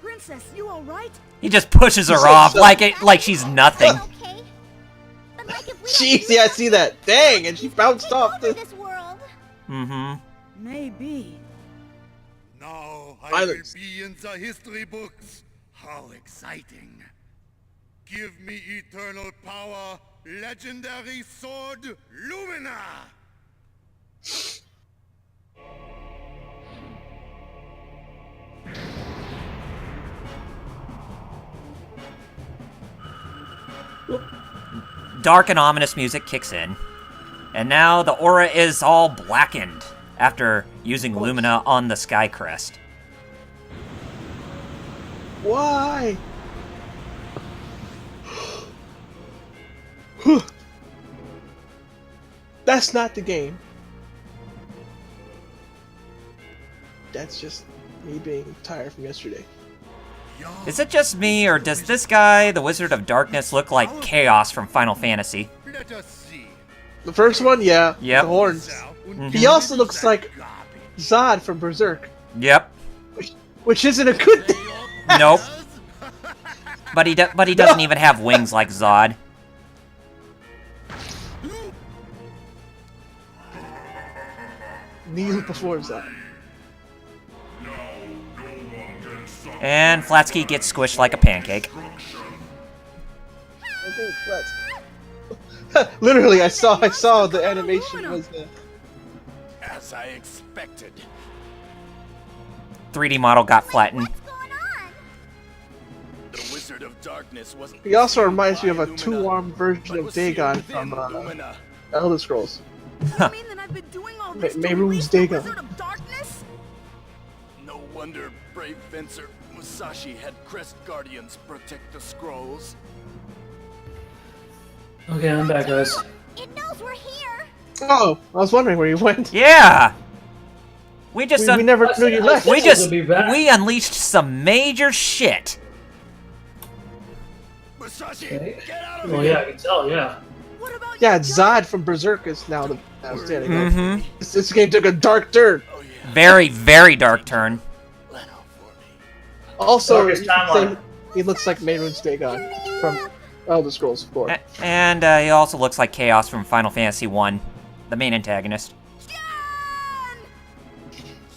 Princess, you alright? He just pushes her said off so. like she's nothing. Okay. But like if we Jeez, yeah, I see that. Dang, and she bounced off over the... this world. Mm-hmm. Maybe. Now I Violence. will be in the history books. How exciting. Give me eternal power, legendary sword, Lumina! Dark and ominous music kicks in. And now the aura is all blackened after using Lumina on the Sky Crest. Why? That's not the game. That's just me being tired from yesterday. Is it just me, or does this guy, the Wizard of Darkness, look like Chaos from Final Fantasy? Let us see. The first one, yeah. Yep. The horns. Mm-hmm. He also looks like Zod from Berserk, Yep. which isn't a good thing. Nope. But he doesn't even have wings like Zod. Kneel before Zod. And Flatsky gets squished like a pancake. I think that's... Literally, I saw the animation was As I expected. 3D model got flattened. What's going on? The Wizard of Darkness wasn't. He also reminds me of a Lumina, two-armed version but of was Dagon sealed from within Lumina. Elder Scrolls. You mean that I've been doing all this to Mehru's release the Dagon. Wizard of Darkness? No wonder brave fencer Musashi had Crest Guardians protect the scrolls. Okay, I'm back, guys. It knows we're here. Oh, I was wondering where you went. Yeah! We just We never knew you left. we just We'll be back. we unleashed some major shit. Musashi, Okay. get out of Well, here! yeah, I can tell, yeah. What about Yeah, you, John? Zod from Berserk is now standing up. Mm-hmm. This game took a dark turn. Oh yeah, Very, very dark turn. Leno for me. Also, Darkest timeline. he looks like Mehru's Dagon from Elder Scrolls 4. And he also looks like Chaos from Final Fantasy 1, the main antagonist. John!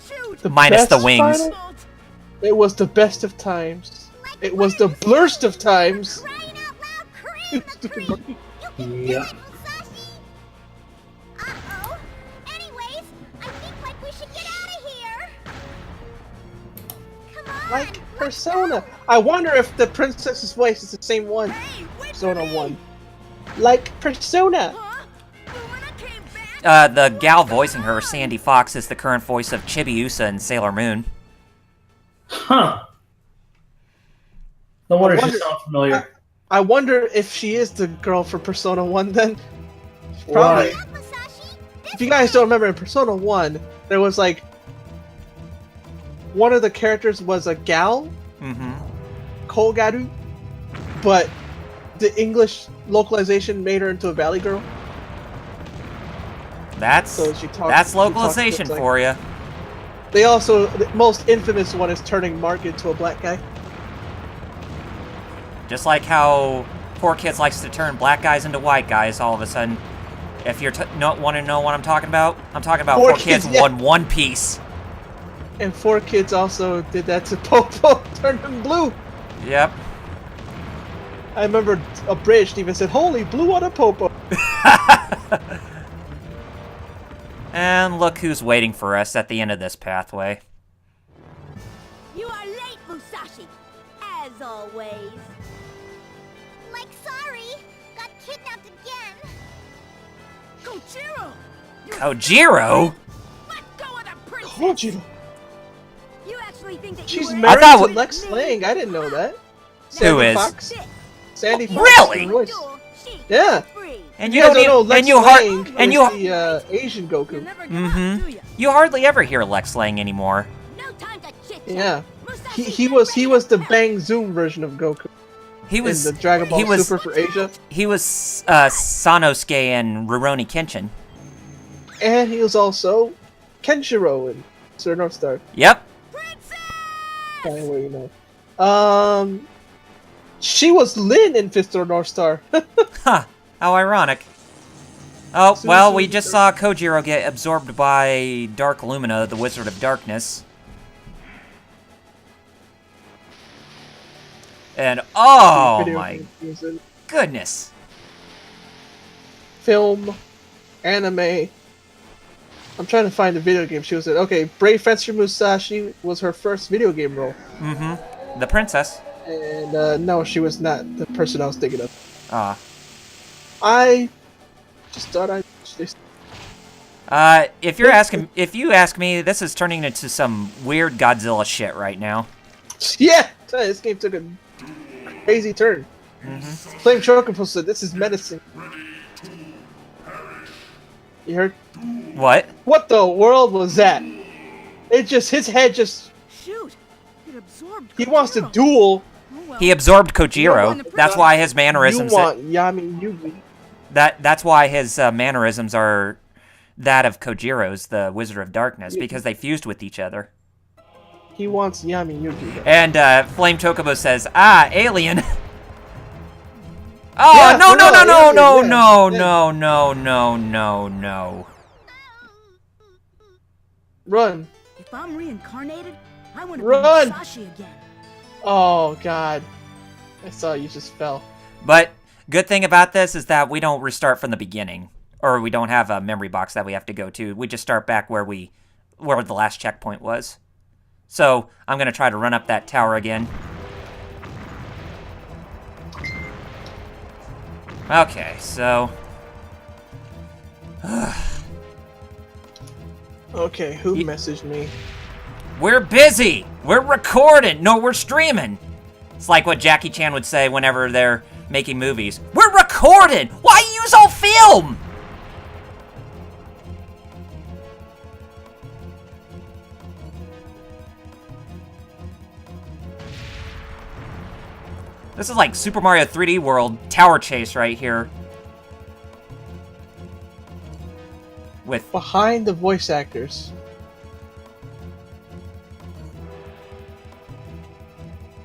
Shoot! The Minus the best wings. final? It was the best of times. It was the blurst of times. Crying out loud, cream the Stupid cream. monkey. You can Yeah. do it, Musashi. Uh-oh. Anyways, I think like we should get out of here. Come on. Like Persona. I wonder if the princess's voice is the same one. Hey, wait for Persona me! 1. Like Persona. Huh? Lumina came back? The gal voicing her, Sandy Fox, is the current voice of Chibiusa in Sailor Moon. Huh. No wonder she wonder- sounds familiar. I wonder if she is the girl for Persona 1 then. Probably. Why? Look, Musashi. If you guys don't remember, in Persona 1, there was like... One of the characters was a gal, Mm-hmm. Kolgaru, but the English localization made her into a valley girl. That's So she talks. that's she localization talks like- for you. They also, the most infamous one is turning Mark into a black guy. Just like how 4Kids likes to turn black guys into white guys all of a sudden. If you're want to know what I'm talking about, I'm talking about 4Kids yeah. won One Piece. And 4Kids also did that to Popo, turned him blue. Yep. I remember Abridged even said, "Holy blue on a Popo." And look who's waiting for us at the end of this pathway. You are late, Musashi. As always. Like, sorry. Got kidnapped again. Kojiro! Kojiro? Let go of the princess! Kojiro. You actually think that She's you were married thought to we- Lex Lang. I didn't know that. Who Sandy is? Fox. Sandy Fox. Really? her voice. Yeah. And You you guys don't don't know even, Lex and you Lang and is you the Asian Goku. You'll never give up, do ya? you hardly ever hear Lex Lang anymore. No time to chit-chat. Yeah. Musashi, He get was ready to the go. Bang Zoom version of Goku He was in the Dragon Ball he was Super for Asia, he was Sanosuke and Rurouni Kenshin. and he was also Kenshiro in Sir North Star. Yep. Anyway, you know. She was Lin in Fist of North Star. Huh. How ironic. Oh, Soon well, as we you- just saw Kojiro get absorbed by Dark Lumina, the Wizard of Darkness. And, oh Video my game he was in. goodness. Film, anime. I'm trying to find the video game she was in. Okay, Brave Fencer Musashi was her first video game role. The princess. And no, she was not the person I was thinking of. Ah. I just thought I. If you ask me, this is turning into some weird Godzilla shit right now. Yeah! This game took a crazy turn. Flame Chocobo said, "This is medicine." You heard? What? What the world was that? It just, his head just, Shoot! It absorbed he wants to Kojiro. duel. Oh, well. He absorbed Kojiro. Yeah, That's why his You mannerisms. want Yami Yugi. That's why his mannerisms are that of Kojiro's, the Wizard of Darkness, because they fused with each other. He wants Yami Yugi. And Flame Chocobo says, "Ah, alien." Oh, Yeah, no, for no, no, real, no, alien, no, yeah, no, yeah. no, no, no, no, no. Run. If I'm reincarnated, I want to Run! be Musashi again. Oh, God. I saw you just fell. But good thing about this is that we don't restart from the beginning, or we don't have a memory box that we have to go to. We just start back where the last checkpoint was. So I'm gonna try to run up that tower again. Okay, so Okay, who Ye- messaged me? we're busy. We're recording. No, we're streaming. It's like what Jackie Chan would say whenever they're making movies. We're recording. Why use all film? This is like Super Mario 3D World tower chase right here. With Behind the voice actors.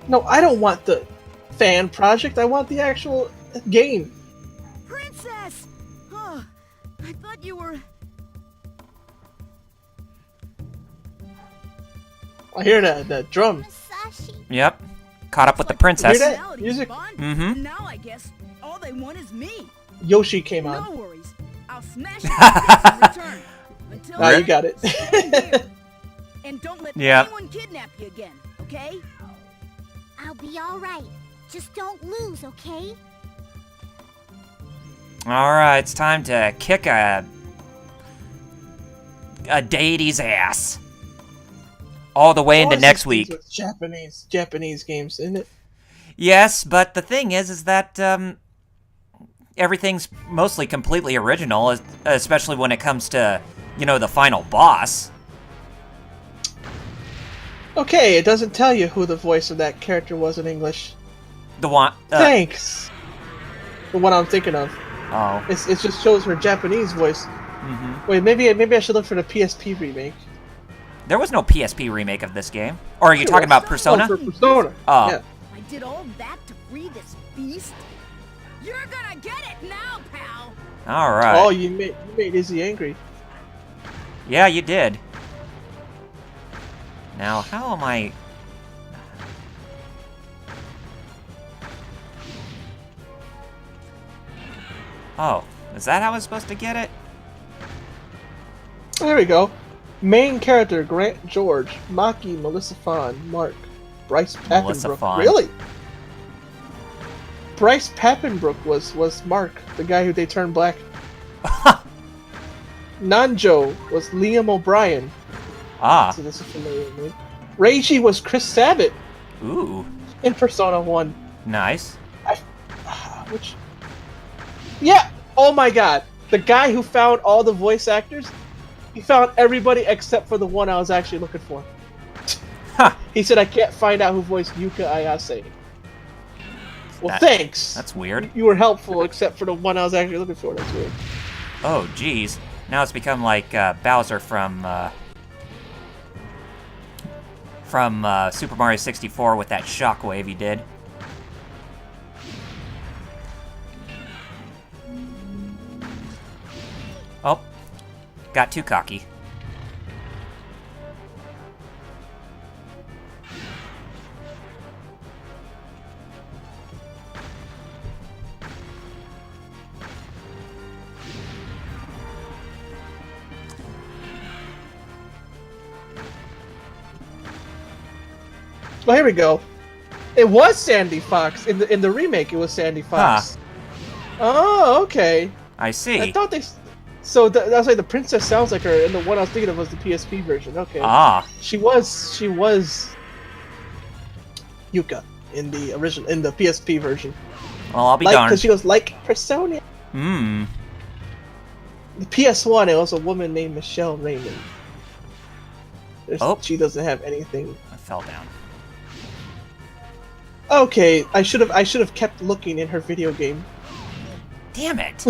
No, I don't want the fan project. I want the actual game. Princess! Oh, I thought you were... I hear that drum. Musashi. yep, caught up with the princess. Hear that? Personality Music? fun. Mhm. Now I guess all they want is me. Yoshi came No on. worries. I'll smash it in return. Until Ah, you then, got it. stay here. And don't let Yep. anyone kidnap you again, okay? I'll be all right. Just don't lose, okay? Alright, it's time to kick a deity's ass. All the way into Always next these week. with Japanese games, isn't it? Yes, but the thing is that everything's mostly completely original, especially when it comes to, the final boss. Okay, it doesn't tell you who the voice of that character was in English. The one. Thanks. The one I'm thinking of. Oh. It just shows her Japanese voice. Wait, maybe I should look for the PSP remake. There was no PSP remake of this game. Or are you talking about Persona? Oh, for Persona. Oh. Yeah. I did all that to free this beast? You're gonna get it now, pal! Alright. Oh, you made Izzy angry. Yeah, you did. Now, how am I... Oh, is that how I was supposed to get it? There we go. Main character, Grant George. Maki, Melissa Fawn, Mark. Bryce Melissa Pappenbrook. Fawn. Really? Bryce Pappenbrook was Mark, the guy who they turned black. Nanjo was Liam O'Brien. Ah. So this is familiar to me. Reiji was Chris Sabat Ooh. in Persona 1. Nice. Which... Yeah! Oh my god. The guy who found all the voice actors, he found everybody except for the one I was actually looking for. Ha! He said, I can't find out who voiced Yuka Ayase. Well, thanks. That's weird. You were helpful except for the one I was actually looking for. That's weird. Oh, geez. Now it's become like Bowser from Super Mario 64 with that shockwave he did. Oh, got too cocky. Well, here we go. It was Sandy Fox in the remake. It was Sandy Fox. Oh, okay. I see. I thought they. So that's like the princess sounds like her, and the one I was thinking of was the PSP version. Okay. Ah. She was Yuka in the original in the PSP version. Well, I'll be Like, darned. because she was like Persona. Hmm. The PS1, it was a woman named Michelle Raymond. Oh. She doesn't have anything. I fell down. Okay, I should have kept looking in her video game. Damn it.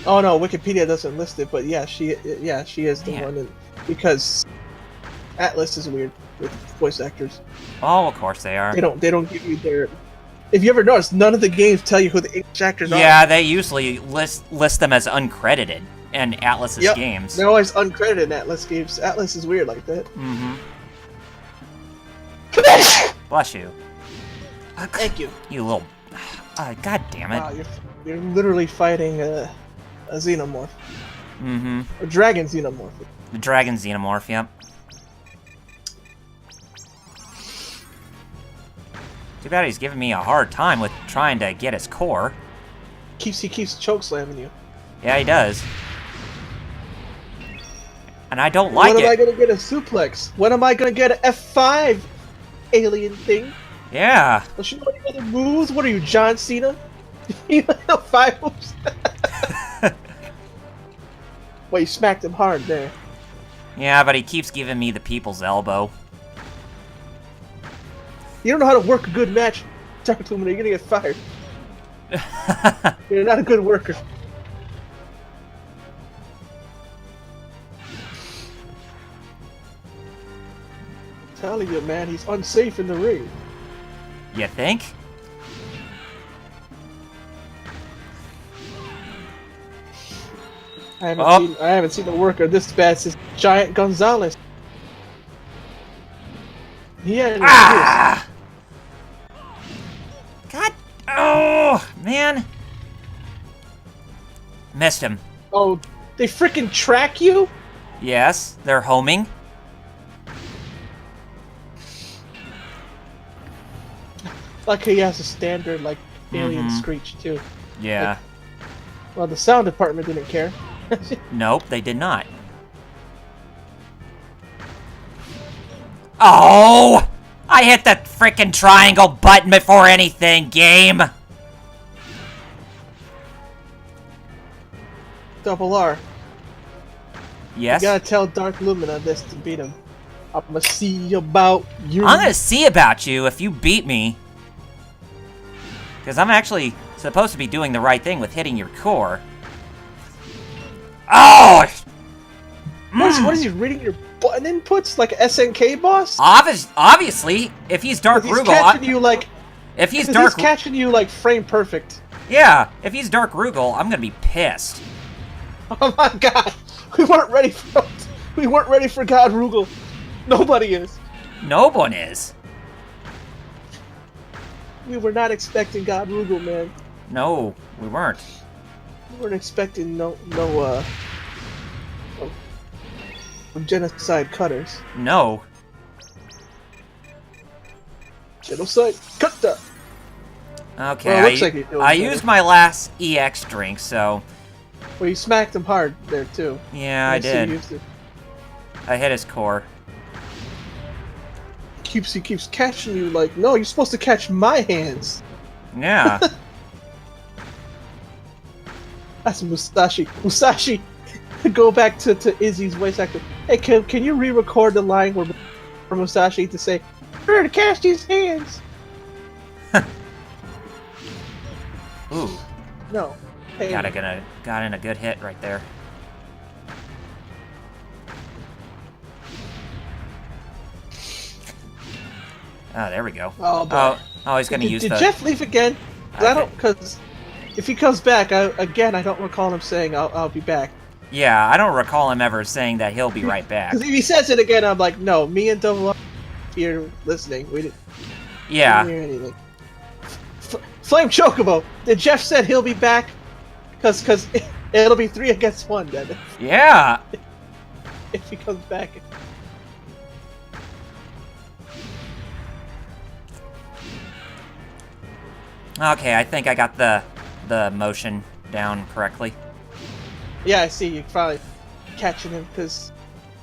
Oh no, Wikipedia doesn't list it, but yeah, she is the Man. one. Because Atlas is weird with voice actors. Oh, of course they are. They don't give you their. If you ever notice, none of the games tell you who the English actors are. Yeah, they usually list them as uncredited in Atlas's Yep, games. they're always uncredited in Atlas games. Atlas is weird like that. Mm-hmm. Bless you. Thank you. You little... God damn it. Wow, you're literally fighting a xenomorph. Mm-hmm. A dragon xenomorph. The dragon xenomorph, yep. Too bad he's giving me a hard time with trying to get his core. He keeps choke slamming you. Yeah, he does. And I don't like When it. am I gonna get a suplex? When am I gonna get an F5 alien thing? Yeah. Don't you know any other moves? What are you, John Cena? You know 5 moves? Well, you smacked him hard there. Yeah, but he keeps giving me the people's elbow. You don't know how to work a good match. Talking to him, you're gonna get fired. You're not a good worker. Telling you, man, he's unsafe in the ring. You think? I haven't seen a worker this bad since Giant Gonzalez. He had an Ah! God. Oh, man. Missed him. Oh, they freaking track you? Yes, they're homing. Like he has a standard, like, alien screech, too. Yeah. Well, the sound department didn't care. Nope, they did not. Oh! I hit the frickin' triangle button before anything, game! Double R. Yes? You gotta tell Dark Lumina this to beat him. I'ma see about you. I'm gonna see about you if you beat me. Because I'm actually supposed to be doing the right thing with hitting your core. Oh! What is he reading your button inputs like a SNK boss? Obviously, if he's Dark He's Rugal, catching you like. if he's He's Dark, catching you like frame perfect. yeah, if he's Dark Rugal, I'm gonna be pissed. Oh my god, we weren't ready for God Rugal. Nobody is. No one is. We were not expecting God Rugal, man. No, we weren't. We weren't expecting no genocide cutters. No. Genocide cutter. Okay, Well, it looks like you're doing I better. used my last EX drink, so Well, you smacked him hard there too. yeah, I see you did. used it. I hit his core. He keeps catching you like, no, you're supposed to catch my hands. Yeah. That's Musashi. Musashi, go back to Izzy's voice actor. Hey, can you re-record the line where for Musashi to say, "We're to catch these hands"? Ooh, No. Hey, got in a good hit right there. Oh, there we go. Oh, boy. Oh, he's gonna use Did the. Jeff leave again? 'Cause I don't, because if he comes back, I don't recall him saying I'll be back. Yeah, I don't recall him ever saying that he'll be right back. Because if he says it again, I'm like, no, me and Double R here listening. We didn't Yeah. hear anything. Flame Chocobo. Did Jeff said he'll be back? Because it'll be 3 against 1 then Yeah. if he comes back. Okay, I think I got the motion down correctly. Yeah, I see you finally catching him because.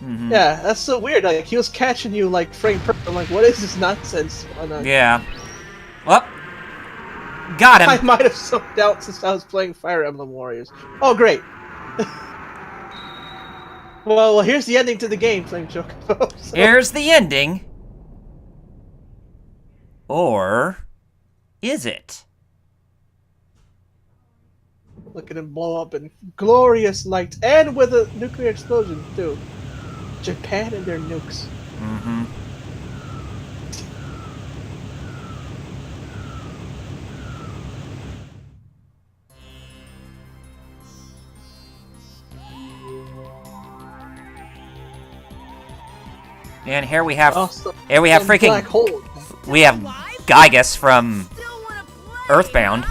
Mhm. Yeah, that's so weird. Like he was catching you like frame perfect. I'm like, what is this nonsense? Yeah. Well, got him. I might have sucked out since I was playing Fire Emblem Warriors. Oh, great. well, here's the ending to the game, Flame Chocobo. So- Here's the ending. Or is it? Look at him blow up in glorious light, and with a nuclear explosion too. Japan and their nukes. Mm-hmm. And here we have Also, here we have some freaking black hole. we have Gygus from Earthbound.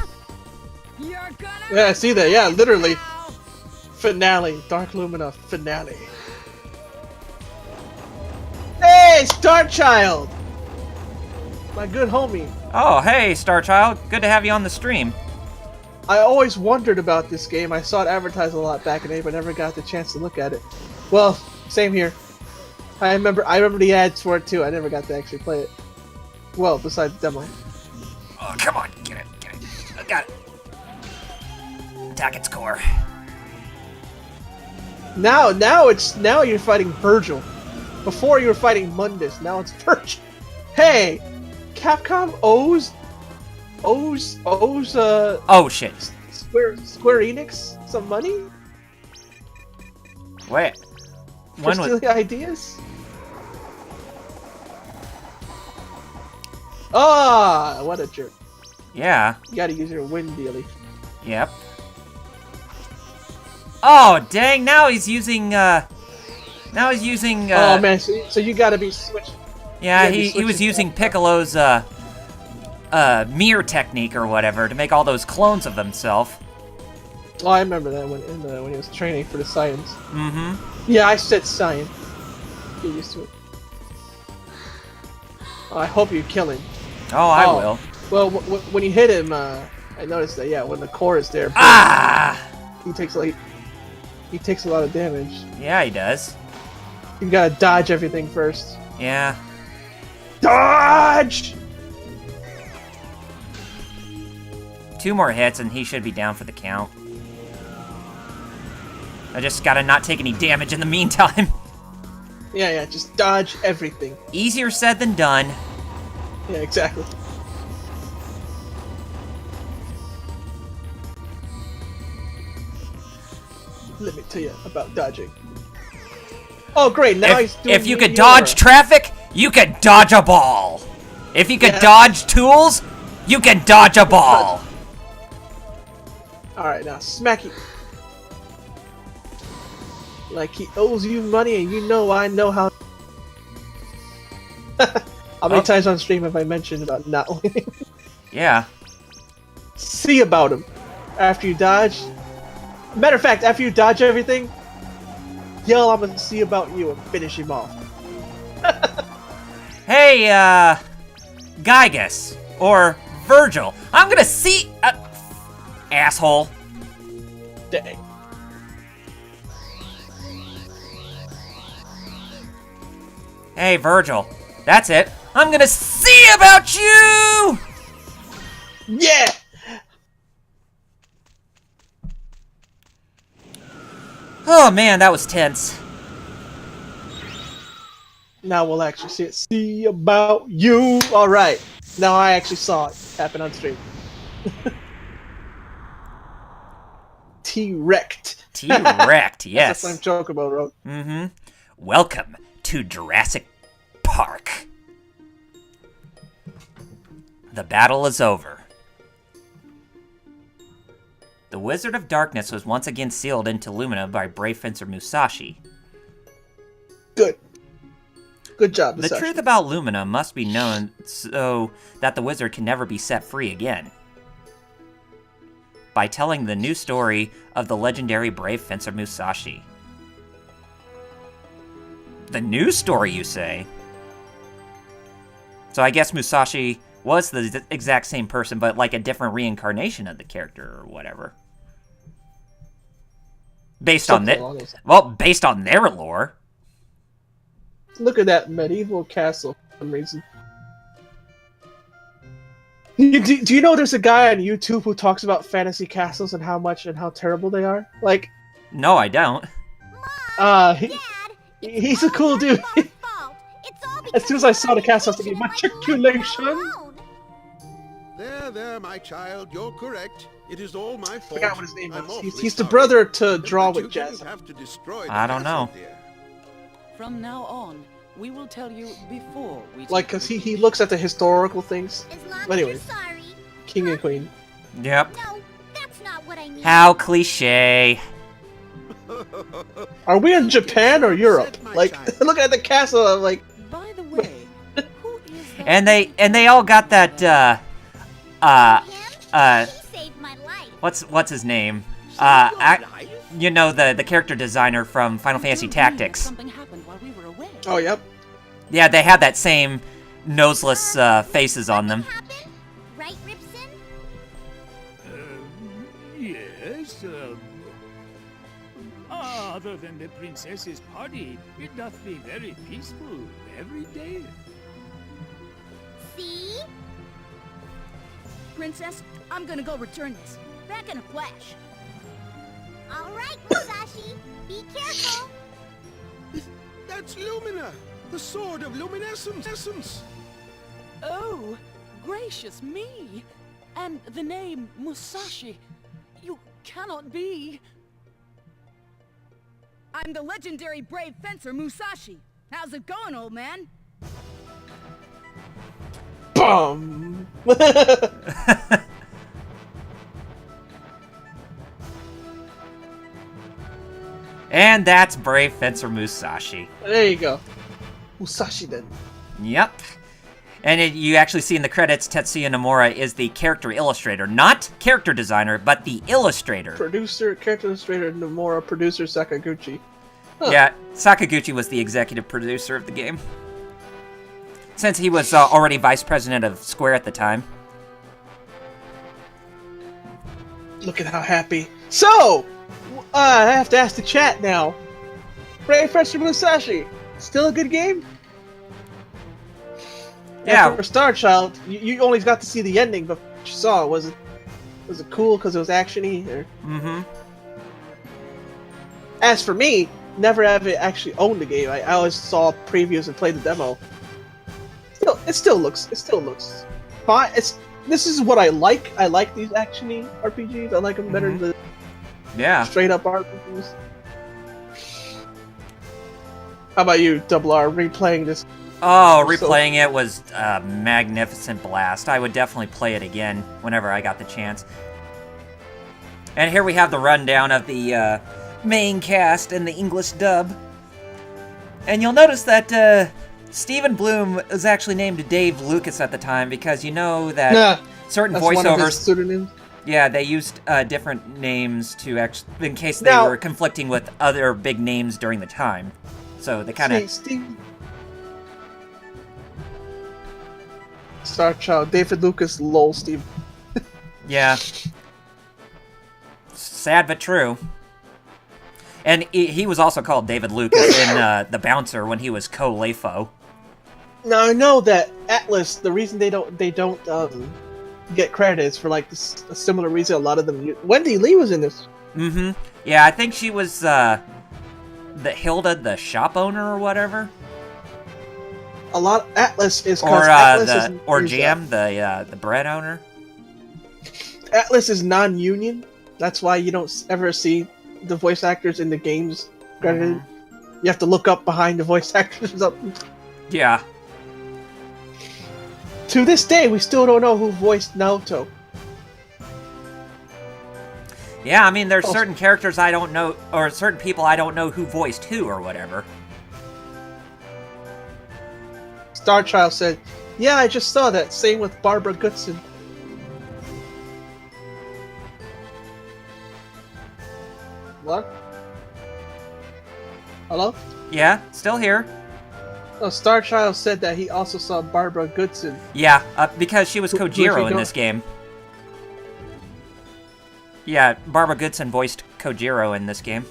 You're gonna Yeah, I see that. Yeah, literally. Finale, Dark Lumina finale. Hey, Star Child! My good homie. Oh, hey, Starchild. Good to have you on the stream. I always wondered about this game. I saw it advertised a lot back in the day, but never got the chance to look at it. Well, same here. I remember the ads for it too. I never got to actually play it. Well, besides the demo. Oh, come on, get it. I got it. Attack its core. Now you're fighting Virgil. Before you were fighting Mundus. Now it's Virgil. Hey, Capcom owes Oh shit. Square Enix some money Wait. for When was stealing ideas. Ah, what a jerk! Yeah. You gotta use your win dealy. Yep. Oh, dang, now he's using oh man, so you gotta be switched. yeah, yeah, be he was switching using back. Piccolo's mirror technique or whatever to make all those clones of himself. Oh, I remember that when he was training for the science. Mm-hmm. Yeah, I said science. Get used to it. Oh, I hope you kill him. Oh, I will. Well, when you hit him, I noticed that. Yeah, when the core is there, Ah! he takes a lot of damage. Yeah, he does. You gotta dodge everything first. Yeah. Dodge! 2 more hits and he should be down for the count. I just gotta not take any damage in the meantime. Yeah, just dodge everything. Easier said than done. Yeah, exactly. Let me tell you about dodging. Oh, great! Now he's doing. If you could dodge traffic, you could dodge a ball. If you could dodge tools, you can dodge a ball. All right, now smack it. Like he owes you money, and you know I know how. How many times on stream have I mentioned about not winning? Yeah. See about him after you dodge. Matter of fact, after you dodge everything, yell, "I'm gonna see about you," and finish him off. Hey, Gygus or Virgil, I'm gonna see. Asshole. Dang. Hey, Virgil. That's it. I'm gonna see about you! Yeah! Oh man, that was tense. Now we'll actually see it. See about you! Alright. Now I actually saw it happen on stream. T-wrecked. T-wrecked, yes. That's what I'm joking about, bro. Mm-hmm. Welcome to Jurassic Park. The battle is over. The Wizard of Darkness was once again sealed into Lumina by brave fencer Musashi. Good. Good job, The Musashi. truth about Lumina must be known so that the wizard can never be set free again. By telling the new story of the legendary brave fencer Musashi. The new story, you say? So I guess Musashi was the exact same person, but like a different reincarnation of the character or whatever. Based on based on their lore. Look at that medieval castle for some reason. Do you know there's a guy on YouTube who talks about fantasy castles and how much and how terrible they are? Like, no, I don't. He's a cool dude. As soon as I saw the castle, I was thinking, matriculation. There, my child, you're correct. It is all my fault. I forgot what his name is. He's the brother to Draw with Jazz. I don't know. From now on, we will tell you before we. Like, cause he looks at the historical things. Anyway, King and Queen. Yep. No, that's not what I mean. How cliche. Are we in Japan or Europe? Like, looking at the castle, I'm like. By the way, who is that? And they all got that He saved my life. what's his name? You know, the character designer from Final Fantasy Tactics. Something happened while we were away. Oh, yep. Yeah, they had that same noseless faces on them. Right, Ripson? Yes, other than the princess's party, it doth be very peaceful every day. See? Princess, I'm gonna go return this. Back in a flash. All right, Musashi. Be careful. That's Lumina, the sword of luminescence. Oh, gracious me! And the name Musashi. You cannot be. I'm the legendary brave fencer Musashi. How's it going, old man? Bum. And that's brave fencer Musashi. There you go. Musashi then. Yep. And you actually see in the credits, Tetsuya Nomura is the character illustrator. Not character designer, but the illustrator. Character illustrator Nomura, producer Sakaguchi. Huh. Yeah, Sakaguchi was the executive producer of the game. Since he was already vice president of Square at the time. Look at how happy. So, I have to ask the chat now. Brave Fencer Musashi, still a good game? Yeah. For Star Child, you only got to see the ending, but what you saw, was it cool because it was action-y? Or... Mm-hmm. As for me, never ever actually owned the game. I always saw previews and played the demo. It still looks fine. This is what I like. I like these actiony RPGs. I like them better than straight up RPGs. How about you, Double R, replaying this? Oh, replaying it was a magnificent blast. I would definitely play it again whenever I got the chance. And here we have the rundown of the main cast and the English dub. And you'll notice that Stephen Bloom was actually named Dave Lucas at the time because you know that certain voiceovers... One of his pseudonyms. Yeah, they used different names to in case they were conflicting with other big names during the time. So they kind of... Star Child, David Lucas, lol, Steve. Yeah. Sad but true. And he was also called David Lucas in The Bouncer when he was Co-Lefo. Now I know that Atlas, the reason they don't get credits for like a similar reason a lot of them. Wendy Lee was in this. Mm-hmm. Yeah, I think she was the Hilda, the shop owner or whatever. A lot Atlas is Jam, the bread owner. Atlas is non-union. That's why you don't ever see the voice actors in the games credited. You have to look up behind the voice actors or something. Yeah. To this day, we still don't know who voiced Naoto. Yeah, I mean, there's certain characters I don't know, or certain people I don't know who voiced who or whatever. Starchild said, "Yeah, I just saw that. Same with Barbara Goodson." What? Hello? Yeah, still here. Oh, Starchild said that he also saw Barbara Goodson. Yeah, because she was Kojiro in this game. Yeah, Barbara Goodson voiced Kojiro in this game.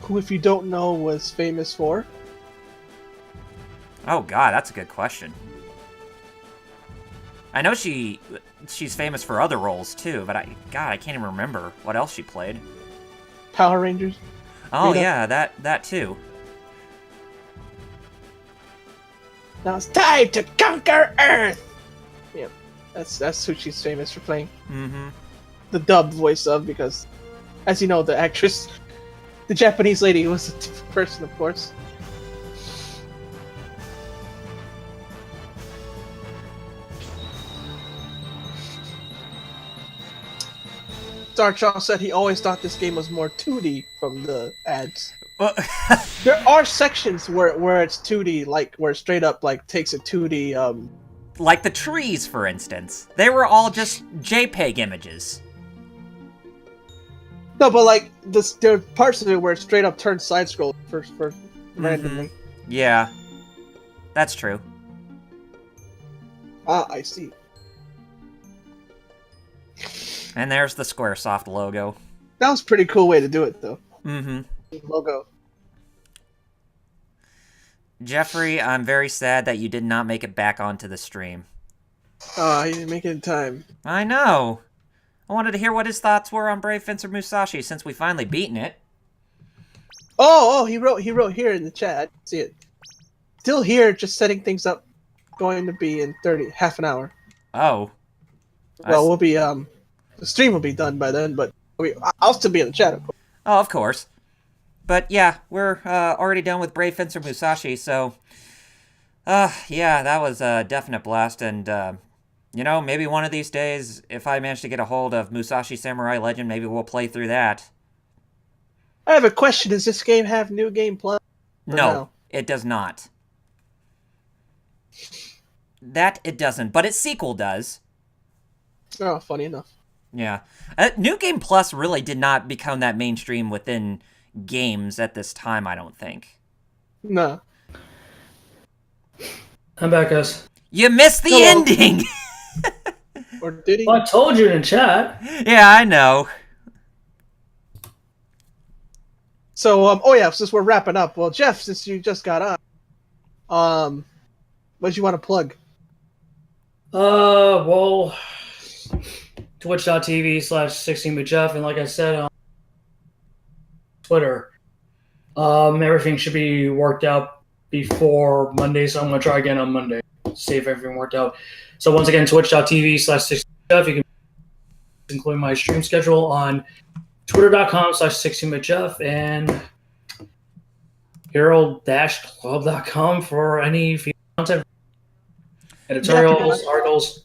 Who, if you don't know, was famous for? Oh god, that's a good question. I know she's famous for other roles too, but I can't even remember what else she played. Power Rangers. Oh yeah, that too. Now it's time to conquer Earth. Yeah, that's who she's famous for playing. Mm-hmm. The dubbed voice of, because, as you know, the actress, the Japanese lady, was a different person, of course. Starchild said he always thought this game was more 2D from the ads. Well, there are sections where it's 2D, like where it straight up like takes a 2D. Like the trees, for instance. They were all just JPEG images. No, but like there are parts of it where it straight up turns side scroll for randomly. Yeah, that's true. Ah, I see. And there's the Squaresoft logo. That was a pretty cool way to do it, though. Mm-hmm. Logo. Jeffrey, I'm very sad that you did not make it back onto the stream. Oh, he didn't make it in time. I know. I wanted to hear what his thoughts were on Brave Fencer Musashi since we finally beaten it. Oh, he wrote here in the chat. I didn't see it. Still here, just setting things up. Going to be in half an hour. Oh. Well, we'll be the stream will be done by then, but I'll still be in the chat, of course. Oh, of course. But yeah, we're already done with Brave Fencer Musashi, so yeah, that was a definite blast, and you know, maybe one of these days, if I manage to get a hold of Musashi Samurai Legend, maybe we'll play through that. I have a question. Does this game have New Game Plus? No, it does not. That it doesn't, but its sequel does. Oh, funny enough. Yeah. New Game Plus really did not become that mainstream within games at this time, I don't think. No. I'm back, guys. You missed the ending! Or did he? Well, I told you in chat. Yeah, I know. So, since we're wrapping up, well, Jeff, since you just got on, what do you want to plug? Well, twitch.tv/16bjeff, and like I said on Twitter, Everything should be worked out before Monday, so I'm gonna try again on Monday. See if everything worked out. So once again, twitch.tv/16bit. You can include my stream schedule on twitter.com/16bitjeff and hero-club.com for any content, editorials, articles.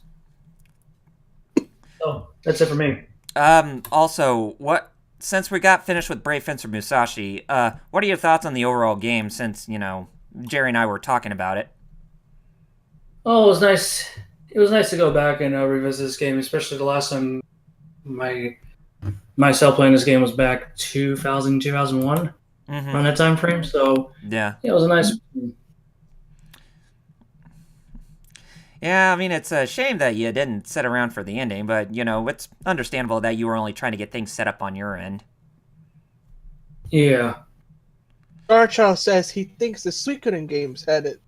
So that's it for me. Also, since we got finished with Brave Fencer Musashi, what are your thoughts on the overall game since, Jerry and I were talking about it? Oh, it was nice. It was nice to go back and revisit this game, especially the last time myself playing this game was back 2000, 2001 around that time frame. So yeah, it was a nice. Yeah, I mean, it's a shame that you didn't sit around for the ending, but, it's understandable that you were only trying to get things set up on your end. Yeah. Starchild says he thinks the Suikoden games had it.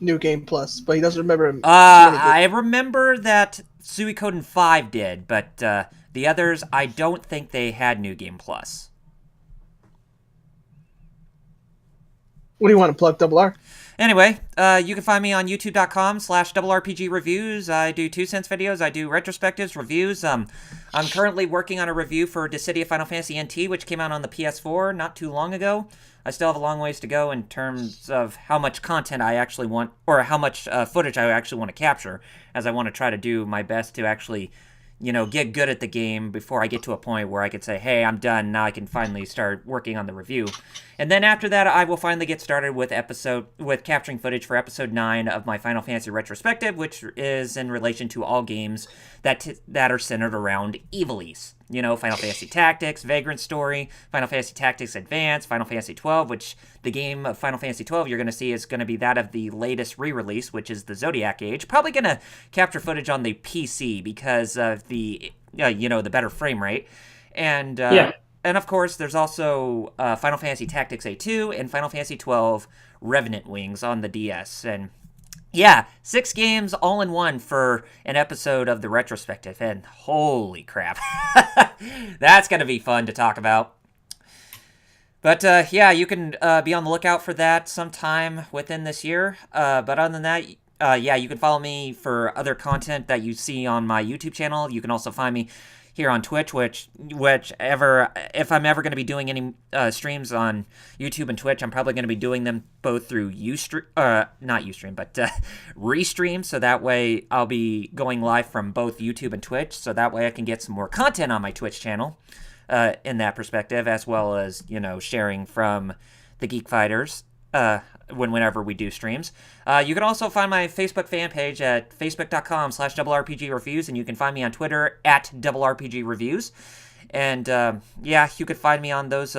New Game Plus, but he doesn't remember. I remember that Suikoden 5 did, but the others, I don't think they had New Game Plus. What do you want to plug, Double R? Anyway, you can find me on youtube.com/RPG reviews. I do 2 cents videos. I do retrospectives, reviews. I'm currently working on a review for Dissidia Final Fantasy NT, which came out on the PS4 not too long ago. I still have a long ways to go in terms of how much content I actually want, or how much footage I actually want to capture, as I want to try to do my best to actually, get good at the game before I get to a point where I could say, hey, I'm done, now I can finally start working on the review. And then after that, I will finally get started with capturing footage for episode 9 of my Final Fantasy retrospective, which is in relation to all games that are centered around Ivalice. Final Fantasy Tactics, Vagrant Story, Final Fantasy Tactics Advance, Final Fantasy 12, which the game of Final Fantasy 12 you're going to see is going to be that of the latest re-release, which is the Zodiac Age. Probably going to capture footage on the PC because of the, the better frame rate. And, and of course, there's also Final Fantasy Tactics A2 and Final Fantasy 12 Revenant Wings on the DS. And yeah, 6 games all in one for an episode of the retrospective, and holy crap. That's going to be fun to talk about. But yeah, you can be on the lookout for that sometime within this year. But other than that, yeah, you can follow me for other content that you see on my YouTube channel. You can also find me here on Twitch, if I'm ever going to be doing any streams on YouTube and Twitch, I'm probably going to be doing them both through not Ustream, but Restream, so that way I'll be going live from both YouTube and Twitch, so that way I can get some more content on my Twitch channel in that perspective, as well as, sharing from the Geek Fighters whenever we do streams. You can also find my Facebook fan page at facebook.com/RPGreviews, and you can find me on Twitter at RPGreviews. And yeah, you could find me on those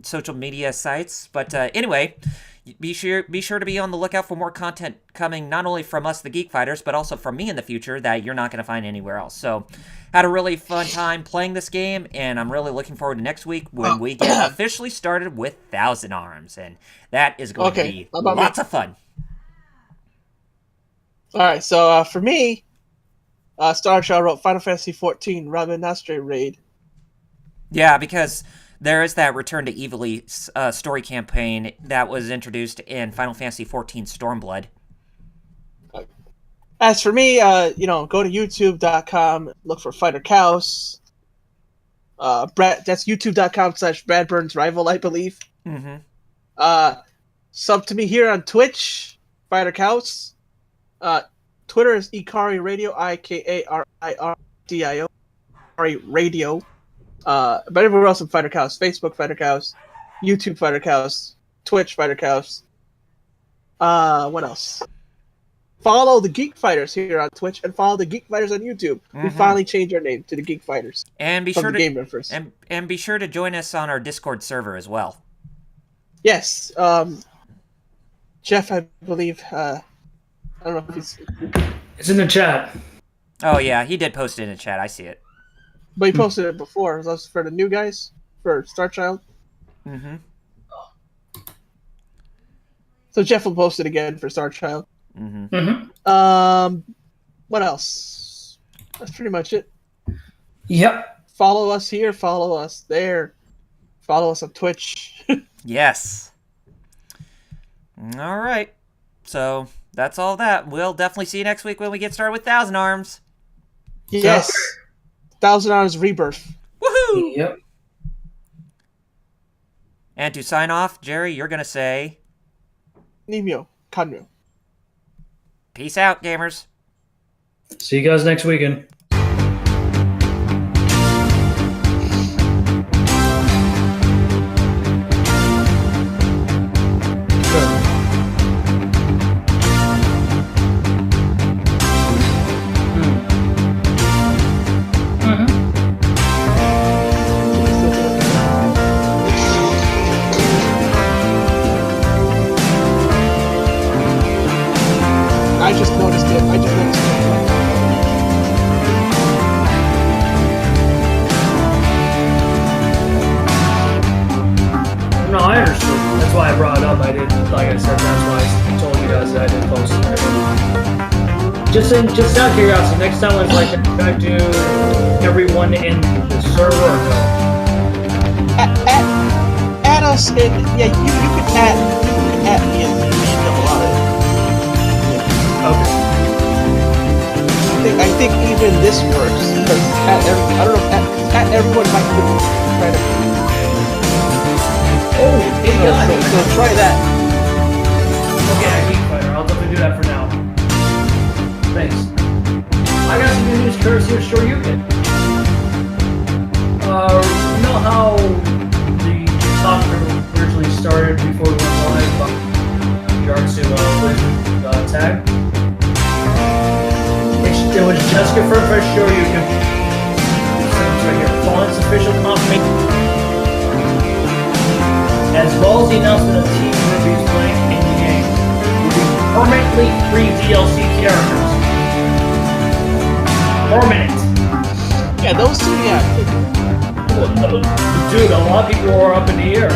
social media sites. But anyway, be sure to be on the lookout for more content coming not only from us, the Geek Fighters, but also from me in the future that you're not going to find anywhere else. So, had a really fun time playing this game, and I'm really looking forward to next week when we get officially started with Thousand Arms, and that is going to be lots of fun. All right, so for me, Starchild wrote Final Fantasy XIV Ramen Nastre Raid. Yeah, because there is that Return to Ivalice story campaign that was introduced in Final Fantasy XIV Stormblood. As for me, go to youtube.com, look for Fighter Chaos. That's youtube.com/Brad Burns Rival, I believe. Mm-hmm. Sub to me here on Twitch, Fighter Chaos. Twitter is Ikari Radio, IKARIRDIO, Ikari Radio. But everywhere else in Fighter Chaos, Facebook Fighter Chaos, YouTube Fighter Chaos, Twitch Fighter Chaos. What else? Follow the Geek Fighters here on Twitch and follow the Geek Fighters on YouTube. Mm-hmm. We finally changed our name to the Geek Fighters. And be sure to join us on our Discord server as well. Yes. Jeff, I believe. I don't know if it's in the chat. Oh yeah, he did post it in the chat. I see it. But he posted it before. That was for the new guys for Starchild. Mm-hmm. So Jeff will post it again for Starchild. Mm-hmm. Mm-hmm. What else? That's pretty much it. Yep. Follow us here. Follow us there. Follow us on Twitch. Yes. All right. So that's all that. We'll definitely see you next week when we get started with Thousand Arms. Yes. 1,000 Arms Rebirth. Woohoo! Yep. And to sign off, Jerry, you're going to say... Nimyo. Kanryo. Peace out, gamers. See you guys next weekend. I just noticed it. No, I understood. That's why I brought it up. I did, like I said, that's why I told you guys that I didn't post it. Just out of curiosity, next time it's like, can I do everyone in the server or no? Add us in. Yeah, you can add me in. Okay. I think even this works because I don't know. At everyone might try to. Oh, So try that. Okay, Geek Fighter. I'll definitely do that for now. Thanks. I got some good news courtesy of Shoryuken. You know how the talk originally started before we went live about regards to tag? It was just confirmed for Shoryuken. It's right here. Fallon's official confirmation. As well as the announcement of Team Ruby's playing in the game will be permanently free DLC characters. Permanent. Yeah, those two. Yeah. Dude, a lot of people are up in the air.